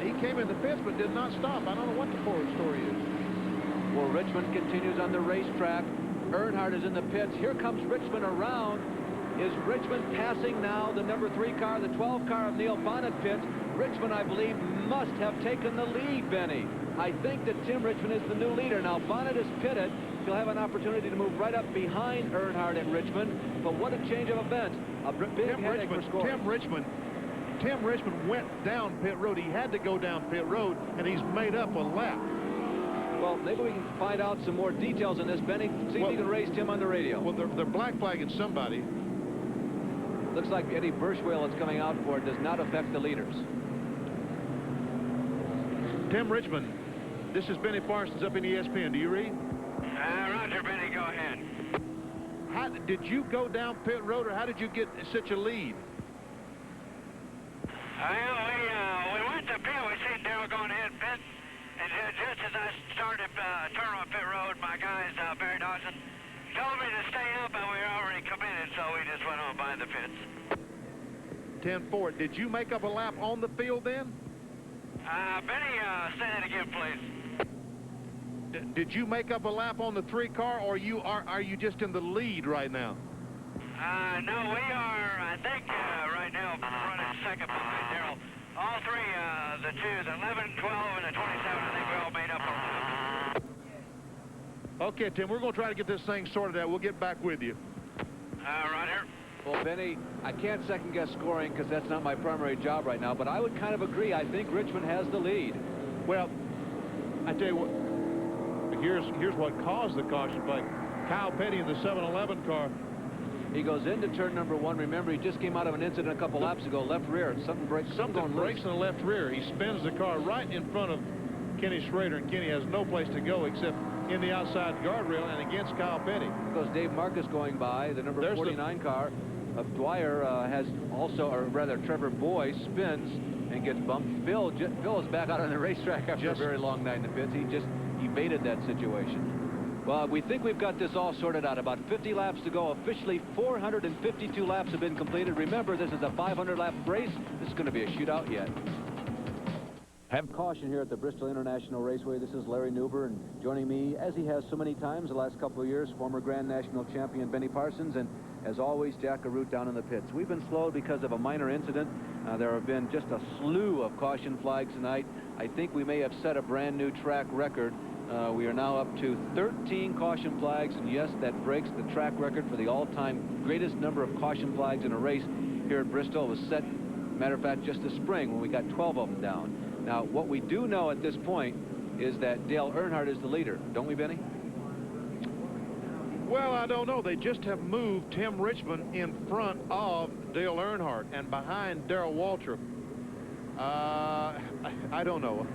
He came in the pits but did not stop. I don't know what the forward story is. Well, Richmond continues on the racetrack. Earnhardt is in the pits. Here comes Richmond around. Is Richmond passing now the number 3 car, the 12 car of Neil Bonnet pits? Richmond, I believe, must have taken the lead, Benny. I think that Tim Richmond is the new leader. Now, Bonnet is pitted. He'll have an opportunity to move right up behind Earnhardt and Richmond. But what a change of events. A big headache for scoring. Tim Richmond went down pit road. He had to go down pit road, and he's made up a lap. Well, maybe we can find out some more details on this, Benny. See if you can raise Tim on the radio. Well, they're black flagging somebody. Looks like Eddie Burschwell that's coming out for it does not affect the leaders. Tim Richmond, this is Benny Parsons up in ESPN. Do you read? Roger, Benny, go ahead. Did you go down pit road, or how did you get such a lead? We went to pit. We seen Darrell going ahead and pit. And just as I started turn on pit road, my guys, Barry Dawson, told me to stay up, and we were already committed, so we just went on by the pits. 10-4. Did you make up a lap on the field then? Benny, say that again, please. Did you make up a lap on the 3 car, or are you just in the lead right now? No, we are, I think, right now running second behind Darrell. All 3, the 2, the 11, 12, and the 27, I think we all made up a lap. Okay, Tim, we're going to try to get this thing sorted out. We'll get back with you. Roger. Well, Benny, I can't second-guess scoring because that's not my primary job right now, but I would kind of agree. I think Richmond has the lead. Well, I tell you what, here's what caused the caution flag. Kyle Petty in the 7-11 car. He goes into turn number 1. Remember, he just came out of an incident a couple laps ago, left rear. Something breaks in the left rear. He spins the car right in front of Kenny Schrader, and Kenny has no place to go except in the outside guardrail and against Kyle Petty. Goes Dave Marcus going by. The number 49 car of Dwyer has also, or rather Trevor Boy spins and gets bumped. Phil is back out on the racetrack after a very long night in the pits. He just evaded that situation. Well, we think we've got this all sorted out. About 50 laps to go. Officially, 452 laps have been completed. Remember, this is a 500-lap race. This is going to be a shootout yet. Have caution here at the Bristol International Raceway. This is Larry Newber, and joining me, as he has so many times the last couple of years, former Grand National champion Benny Parsons, and as always, Jack Arute down in the pits. We've been slowed because of a minor incident. There have been just a slew of caution flags tonight. I think we may have set a brand new track record. We are now up to 13 caution flags, and yes, that breaks the track record for the all-time greatest number of caution flags in a race here at Bristol. It was set, matter of fact, just this spring when we got 12 of them down. Now, what we do know at this point is that Dale Earnhardt is the leader, don't we, Benny? Well, I don't know. They just have moved Tim Richmond in front of Dale Earnhardt and behind Darrell Waltrip. I don't know.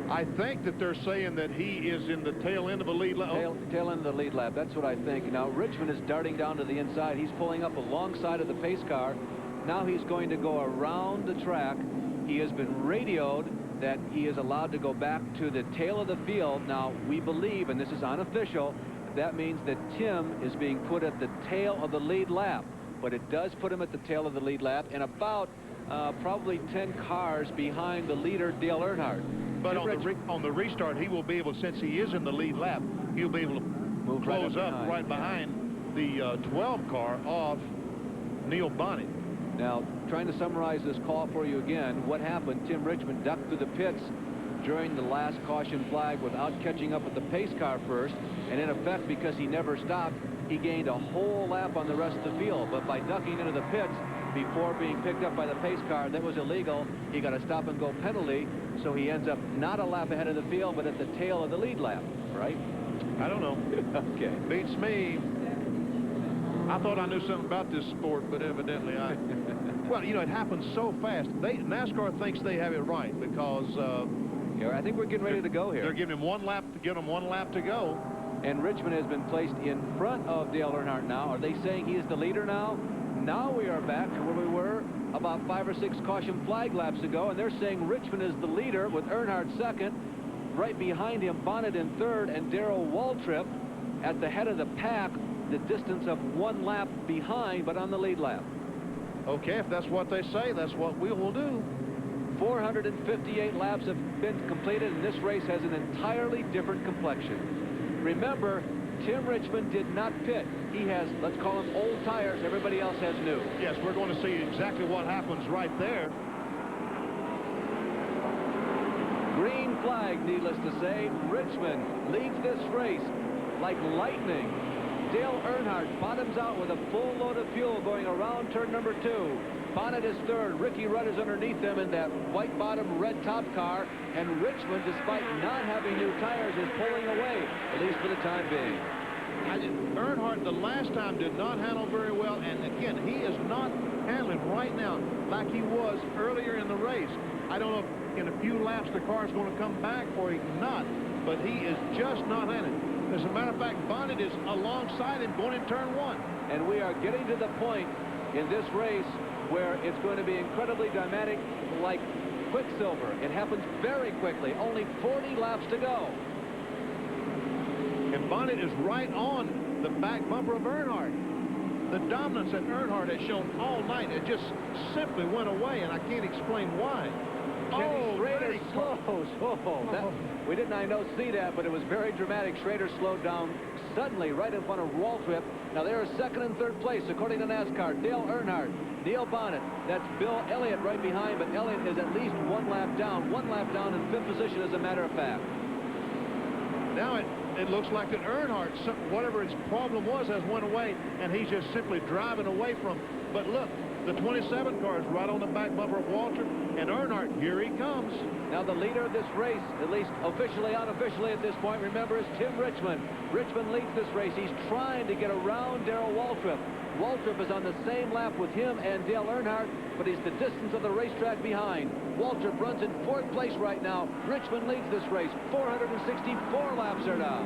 I think that they're saying that he is in the tail end of a lead lap. Tail end of the lead lap. That's what I think. Now, Richmond is darting down to the inside. He's pulling up alongside of the pace car. Now he's going to go around the track. He has been radioed that he is allowed to go back to the tail of the field. Now, we believe, and this is unofficial, that means that Tim is being put at the tail of the lead lap. But it does put him at the tail of the lead lap and about probably 10 cars behind the leader, Dale Earnhardt. But on the restart, he will be able, since he is in the lead lap, he'll be able to move close up right behind the 12 car of Neil Bonnet. Now, trying to summarize this call for you again, what happened? Tim Richmond ducked through the pits during the last caution flag without catching up with the pace car first, and in effect, because he never stopped, he gained a whole lap on the rest of the field. But by ducking into the pits before being picked up by the pace car, that was illegal. He got a stop-and-go penalty, so he ends up not a lap ahead of the field, but at the tail of the lead lap, right? I don't know. Okay. Beats me. I thought I knew something about this sport, but evidently I... Well, you know, it happens so fast. NASCAR thinks they have it right because... Yeah, I think we're getting ready to go here. They're giving him one lap to go. And Richmond has been placed in front of Dale Earnhardt now. Are they saying he is the leader now? Now we are back to where we were about 5 or 6 caution flag laps ago, and they're saying Richmond is the leader with Earnhardt second. Right behind him, Bonnet in third, and Darrell Waltrip at the head of the pack, the distance of 1 lap behind, but on the lead lap. Okay, if that's what they say, that's what we will do. 458 laps have been completed, and this race has an entirely different complexion. Remember, Tim Richmond did not pit. He has, let's call them old tires. Everybody else has new. Yes, we're going to see exactly what happens right there. Green flag, needless to say. Richmond leads this race like lightning. Dale Earnhardt bottoms out with a full load of fuel going around turn number 2. Bonnet is third. Ricky Rudd is underneath them in that white bottom, red top car. And Richmond, despite not having new tires, is pulling away, at least for the time being. Earnhardt the last time did not handle very well, and again, he is not handling right now like he was earlier in the race. I don't know if in a few laps the car is going to come back or not, but he is just not handling. As a matter of fact, Bonnet is alongside him going in turn 1. And we are getting to the point in this race where it's going to be incredibly dramatic, like Quicksilver. It happens very quickly. Only 40 laps to go. And Bonnet is right on the back bumper of Earnhardt. The dominance that Earnhardt has shown all night, it just simply went away, and I can't explain why. Schrader slows. We didn't, I know, see that, but it was very dramatic. Schrader slowed down suddenly right in front of Waltrip. Now they are second and third place, according to NASCAR. Dale Earnhardt, Neil Bonnet. That's Bill Elliott right behind, but Elliott is at least 1 lap down. 1 lap down in 5th position, as a matter of fact. Now it looks like that Earnhardt, whatever his problem was, has went away, and he's just simply driving away from. But look, the 27 car is right on the back bumper of Waltrip, and Earnhardt, here he comes. Now the leader of this race, at least officially, unofficially at this point, remember, is Tim Richmond. Richmond leads this race. He's trying to get around Darrell Waltrip. Waltrip is on the same lap with him and Dale Earnhardt, but he's the distance of the racetrack behind. Waltrip runs in 4th place right now. Richmond leads this race. 464 laps are down.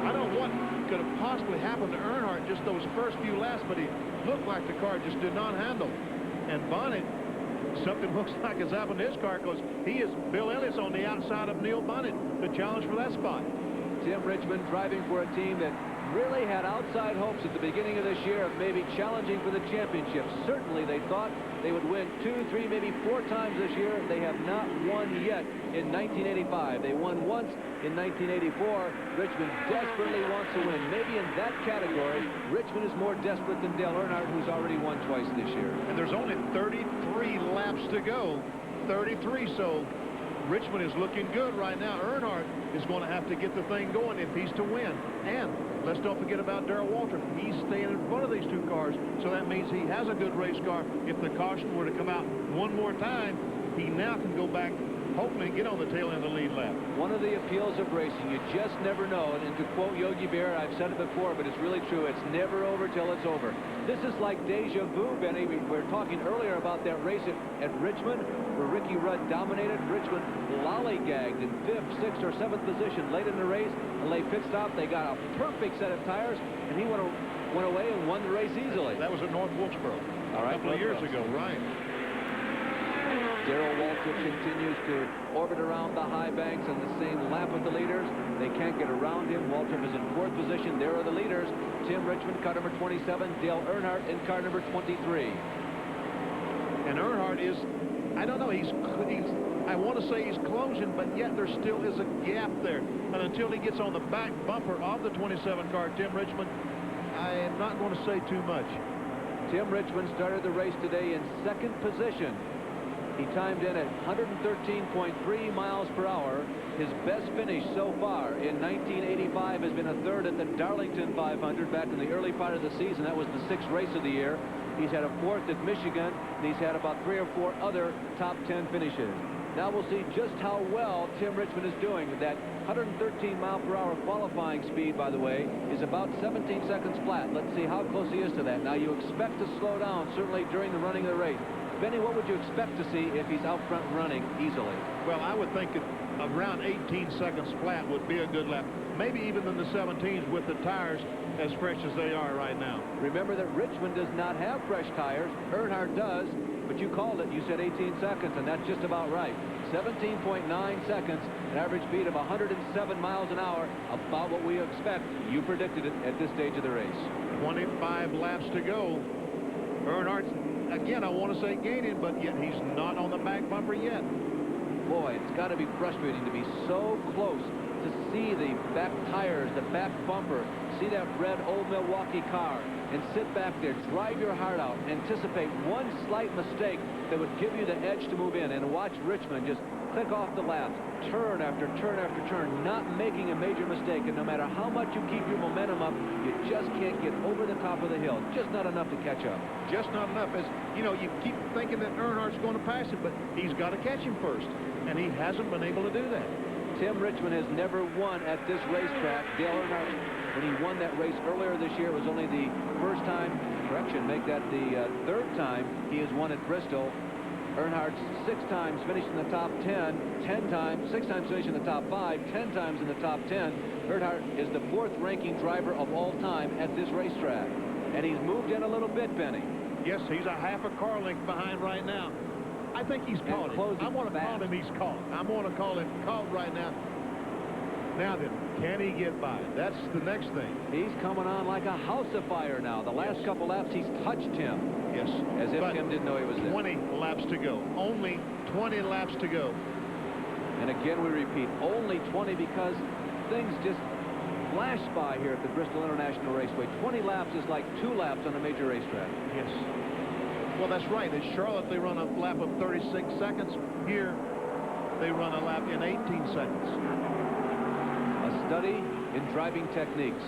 I don't know what could have possibly happened to Earnhardt just those first few laps, but he looked like the car just did not handle. And Bonnet, something looks like has happened to his car, because Bill Elliott's on the outside of Neil Bonnet, the challenge for that spot. Tim Richmond driving for a team that really had outside hopes at the beginning of this year of maybe challenging for the championship. Certainly they thought they would win 2, 3, maybe 4 times this year. They have not won yet in 1985. They won once in 1984. Richmond desperately wants to win. Maybe in that category, Richmond is more desperate than Dale Earnhardt, who's already won twice this year. And there's only 33 laps to go. 33, so Richmond is looking good right now. Earnhardt is going to have to get the thing going if he's to win. And let's don't forget about Darrell Waltrip. He's staying in front of these 2 cars, so that means he has a good race car. If the caution were to come out one more time, he now can go back, hopefully get on the tail end of the lead lap. One of the appeals of racing, you just never know. And to quote Yogi Berra, I've said it before, but it's really true. It's never over till it's over. This is like deja vu, Benny. We were talking earlier about that race at Richmond, where Ricky Rudd dominated. Richmond lollygagged in 5th, 6th, or 7th position late in the race. A late pit stop. They got a perfect set of tires, and he went away and won the race easily. That was at North Wilkesboro. All right, a couple of years ago, right. Darrell Waltrip continues to orbit around the high banks on the same lap with the leaders. They can't get around him. Waltrip is in 4th position. There are the leaders. Tim Richmond, car number 27. Dale Earnhardt in car number 23. And Earnhardt is, I don't know, he's I want to say he's closing, but yet there still is a gap there. And until he gets on the back bumper of the 27 car, Tim Richmond, I am not going to say too much. Tim Richmond started the race today in 2nd position. He timed in at 113.3 miles per hour. His best finish so far in 1985 has been a 3rd at the Darlington 500 back in the early part of the season. That was the 6th race of the year. He's had a 4th at Michigan, and he's had about 3 or 4 other top 10 finishes. Now we'll see just how well Tim Richmond is doing. That 113-mile-per-hour qualifying speed, by the way, is about 17 seconds flat. Let's see how close he is to that. Now, you expect to slow down, certainly during the running of the race. Benny, what would you expect to see if he's out front running easily? Well, I would think that around 18 seconds flat would be a good lap. Maybe even in the 17s with the tires as fresh as they are right now. Remember that Richmond does not have fresh tires. Earnhardt does, but you called it. You said 18 seconds, and that's just about right. 17.9 seconds, an average speed of 107 miles an hour, about what we expect. You predicted it at this stage of the race. 25 laps to go. Earnhardt's, again, I want to say gaining, but yet he's not on the back bumper yet. Boy, it's got to be frustrating to be so close to see the back tires, the back bumper, see that red old Milwaukee car, and sit back there, drive your heart out, anticipate one slight mistake that would give you the edge to move in, and watch Richmond just click off the laps, turn after turn after turn, not making a major mistake. And no matter how much you keep your momentum up, you just can't get over the top of the hill. Just not enough to catch up. Just not enough. As you know, you keep thinking that Earnhardt's going to pass him, but he's got to catch him first, and he hasn't been able to do that. Tim Richmond has never won at this racetrack. Dale Earnhardt, when he won that race earlier this year, it was only the first time, correction, make that the third time he has won at Bristol. Earnhardt's 6 times finished in the top 10, 6 times finished in the top 5, 10 times in the top 10. Earnhardt is the 4th ranking driver of all time at this racetrack. And he's moved in a little bit, Benny. Yes, he's a half a car length behind right now. I think he's caught him. I want to call him he's caught. I want to call him caught right now. Now then, can he get by? That's the next thing. He's coming on like a house of fire now. The last couple laps, he's touched him. Yes. As if Tim didn't know he was there. 20 laps to go. Only 20 laps to go. And again, we repeat, only 20 because things just flash by here at the Bristol International Raceway. 20 laps is like 2 laps on a major racetrack. Yes. Well, that's right. At Charlotte, they run a lap of 36 seconds. Here, they run a lap in 18 seconds. A study in driving techniques.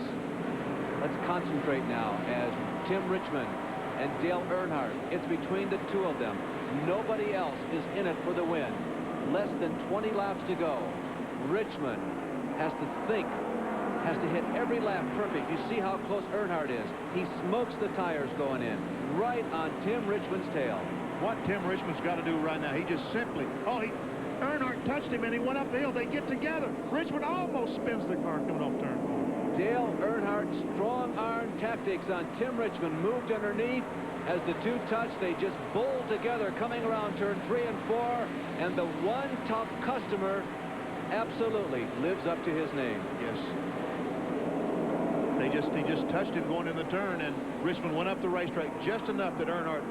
Let's concentrate now as Tim Richmond and Dale Earnhardt. It's between the two of them. Nobody else is in it for the win. Less than 20 laps to go. Richmond has to think, has to hit every lap perfect. You see how close Earnhardt is. He smokes the tires going in, right on Tim Richmond's tail. What Tim Richmond's got to do right now, he just simply, Earnhardt touched him and he went up the hill. They get together. Richmond almost spins the car coming off turn 4. Dale Earnhardt's strong arm tactics on Tim Richmond moved underneath. As the two touch, they just bowl together coming around turn 3 and 4. And the one top customer absolutely lives up to his name. Yes. He just touched him going in the turn, and Richmond went up the racetrack just enough that Earnhardt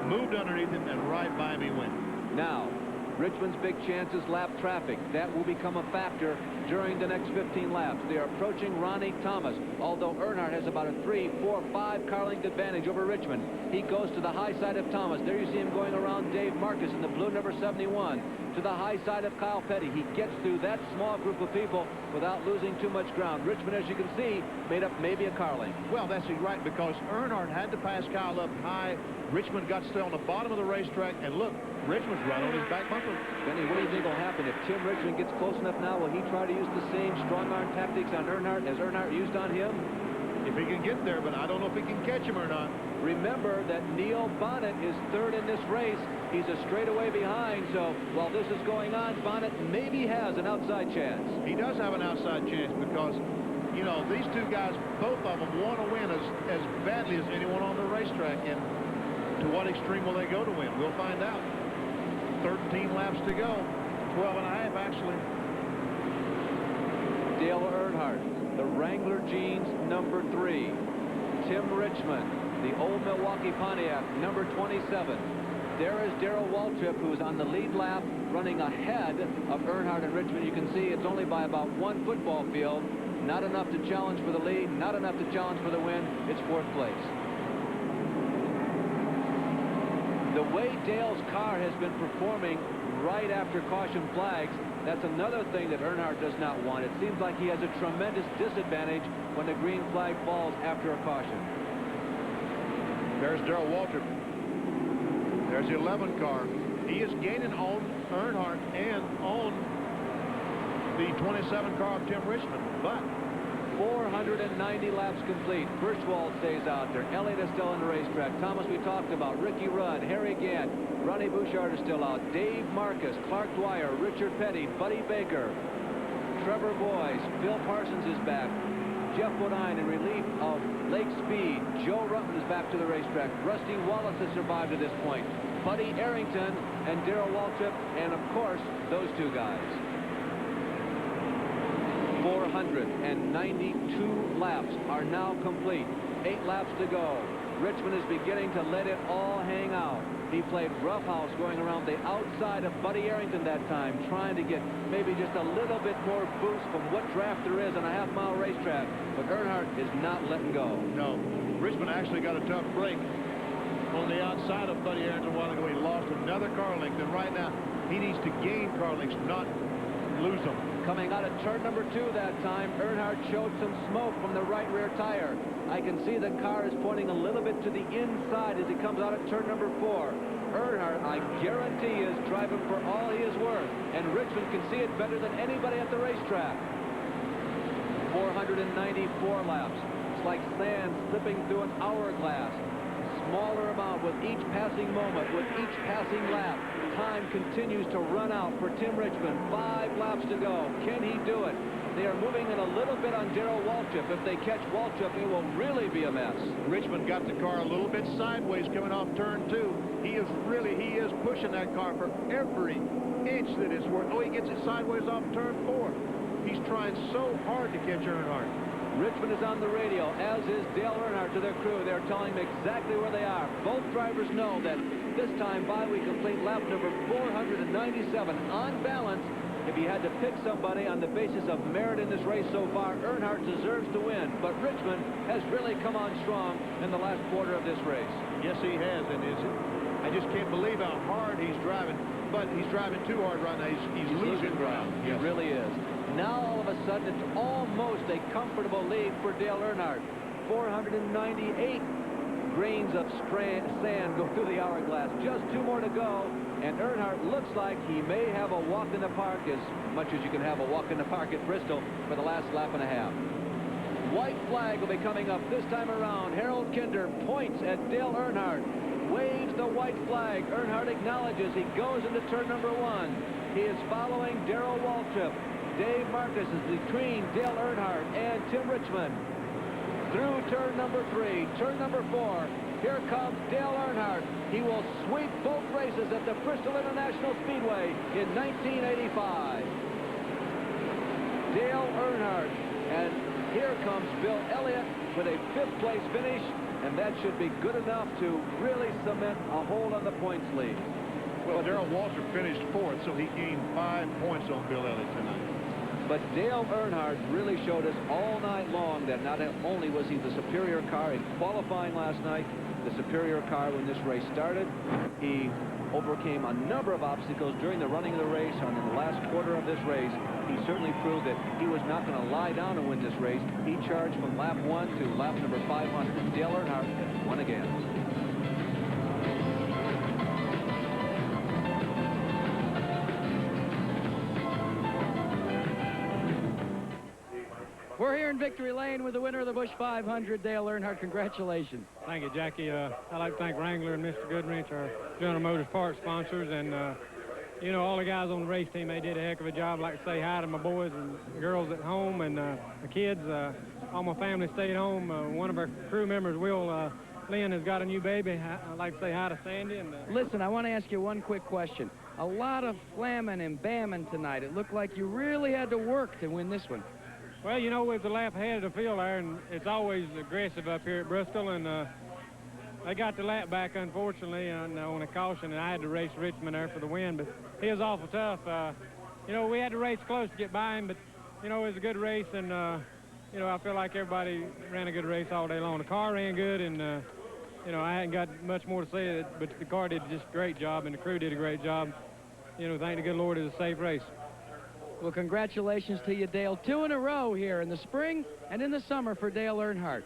moved underneath him, and right by him he went. Now, Richmond's big chances, lap traffic. That will become a factor during the next 15 laps. They are approaching Ronnie Thomas, although Earnhardt has about a 3, 4, 5 car length advantage over Richmond. He goes to the high side of Thomas. There you see him going around Dave Marcus in the blue number 71. To the high side of Kyle Petty. He gets through that small group of people without losing too much ground. Richmond, as you can see, made up maybe a car length. Well, that's right, because Earnhardt had to pass Kyle up high. Richmond got to stay on the bottom of the racetrack, and look, Richmond's right on his back bumper. Benny, what do you think will happen if Tim Richmond gets close enough now? Will he try to use the same strong arm tactics on Earnhardt as Earnhardt used on him? If he can get there, but I don't know if he can catch him or not. Remember that Neil Bonnet is 3rd in this race. He's a straightaway behind, so while this is going on, Bonnet maybe has an outside chance. He does have an outside chance because, you know, these two guys, both of them want to win as badly as anyone on the racetrack. And to what extreme will they go to win? We'll find out. 13 laps to go. 12 and a half, actually. Dale Earnhardt, the Wrangler jeans, number 3. Tim Richmond, the old Milwaukee Pontiac, number 27. There is Darrell Waltrip, who is on the lead lap, running ahead of Earnhardt and Richmond. You can see it's only by about 1 football field. Not enough to challenge for the lead, not enough to challenge for the win. It's 4th place. The way Dale's car has been performing right after caution flags, that's another thing that Earnhardt does not want. It seems like he has a tremendous disadvantage when the green flag falls after a caution. There's Darrell Waltrip. There's the 11 car. He is gaining on Earnhardt and on the 27 car of Tim Richmond. But 490 laps complete. Busch stays out there. Elliott is still on the racetrack. Thomas, we talked about. Ricky Rudd, Harry Gant, Ronnie Bouchard is still out. Dave Marcus, Clark Dwyer, Richard Petty, Buddy Baker, Trevor Boyce, Bill Parsons is back. Jeff Bodine in relief of Lake Speed. Joe Rutten is back to the racetrack. Rusty Wallace has survived to this point. Buddy Arrington and Darrell Waltrip, and of course, those two guys. 492 laps are now complete. 8 laps to go. Richmond is beginning to let it all hang out. He played roughhouse going around the outside of Buddy Arrington that time, trying to get maybe just a little bit more boost from what draft there is on a half-mile racetrack. But Earnhardt is not letting go. no, Richmond actually got a tough break on the outside of Buddy Arrington a while ago. He lost another car length, and right now he needs to gain car lengths, not lose them. Coming out of turn number 2 that time, Earnhardt showed some smoke from the right rear tire. I can see the car is pointing a little bit to the inside as he comes out of turn number 4. Earnhardt, I guarantee, is driving for all he is worth, and Richmond can see it better than anybody at the racetrack. 494 laps. It's like sand slipping through an hourglass. Smaller amount with each passing moment, with each passing lap. Time continues to run out for Tim Richmond. 5 laps to go. Can he do it? They are moving in a little bit on Darrell Waltrip. If they catch Waltrip, it will really be a mess. Richmond got the car a little bit sideways coming off turn 2. He is pushing that car for every inch that it's worth. Oh, he gets it sideways off turn 4. He's trying so hard to catch Earnhardt. Richmond is on the radio, as is Dale Earnhardt to their crew. They're telling him exactly where they are. Both drivers know that this time by we complete lap number 497. On balance, if he had to pick somebody on the basis of merit in this race so far, Earnhardt deserves to win. But Richmond has really come on strong in the last quarter of this race. Yes, he has, and I just can't believe how hard he's driving. But he's driving too hard right now. He's losing ground. He really is. Now, all of a sudden, it's almost a comfortable lead for Dale Earnhardt. 498 grains of sand go through the hourglass. Just 2 more to go, and Earnhardt looks like he may have a walk in the park, as much as you can have a walk in the park at Bristol for the last lap and a half. White flag will be coming up this time around. Harold Kinder points at Dale Earnhardt, waves the white flag. Earnhardt acknowledges. He goes into turn number 1. He is following Darrell Waltrip. Dave Marcus is between Dale Earnhardt and Tim Richmond. Through turn number 3, turn number 4. Here comes Dale Earnhardt. He will sweep both races at the Bristol International Speedway in 1985. Dale Earnhardt. And here comes Bill Elliott with a 5th place finish, and that should be good enough to really cement a hold on the points lead. Well, Darrell Waltrip finished 4th, so he gained 5 points on Bill Elliott tonight. But Dale Earnhardt really showed us all night long that not only was he the superior car in qualifying last night, the superior car when this race started, he overcame a number of obstacles during the running of the race, and in the last quarter of this race, he certainly proved that he was not going to lie down and win this race. He charged from lap 1 to lap number 500, and Dale Earnhardt won again. We're here in Victory Lane with the winner of the Busch 500, Dale Earnhardt. Congratulations. Thank you, Jackie. I'd like to thank Wrangler and Mr. Goodwrench, our General Motors parts sponsors, and you know, all the guys on the race team. They did a heck of a job. I'd like to say hi to my boys and girls at home, and the kids. All my family stayed home. One of our crew members, Will Lynn, has got a new baby. I'd like to say hi to Sandy. And listen, I want to ask you one quick question. A lot of slamming and bamming tonight. It looked like you really had to work to win this one. Well, you know, with the lap ahead of the field there, and it's always aggressive up here at Bristol, and they got the lap back, unfortunately, on a caution, and I had to race Richmond there for the win, but he was awful tough. You know, we had to race close to get by him, but, you know, it was a good race, and, you know, I feel like everybody ran a good race all day long. The car ran good, and, you know, I hadn't got much more to say, but the car did just a great job, and the crew did a great job. You know, thank the good Lord, it was a safe race. Well, congratulations to you, Dale. 2 in a row here in the spring and in the summer for Dale Earnhardt.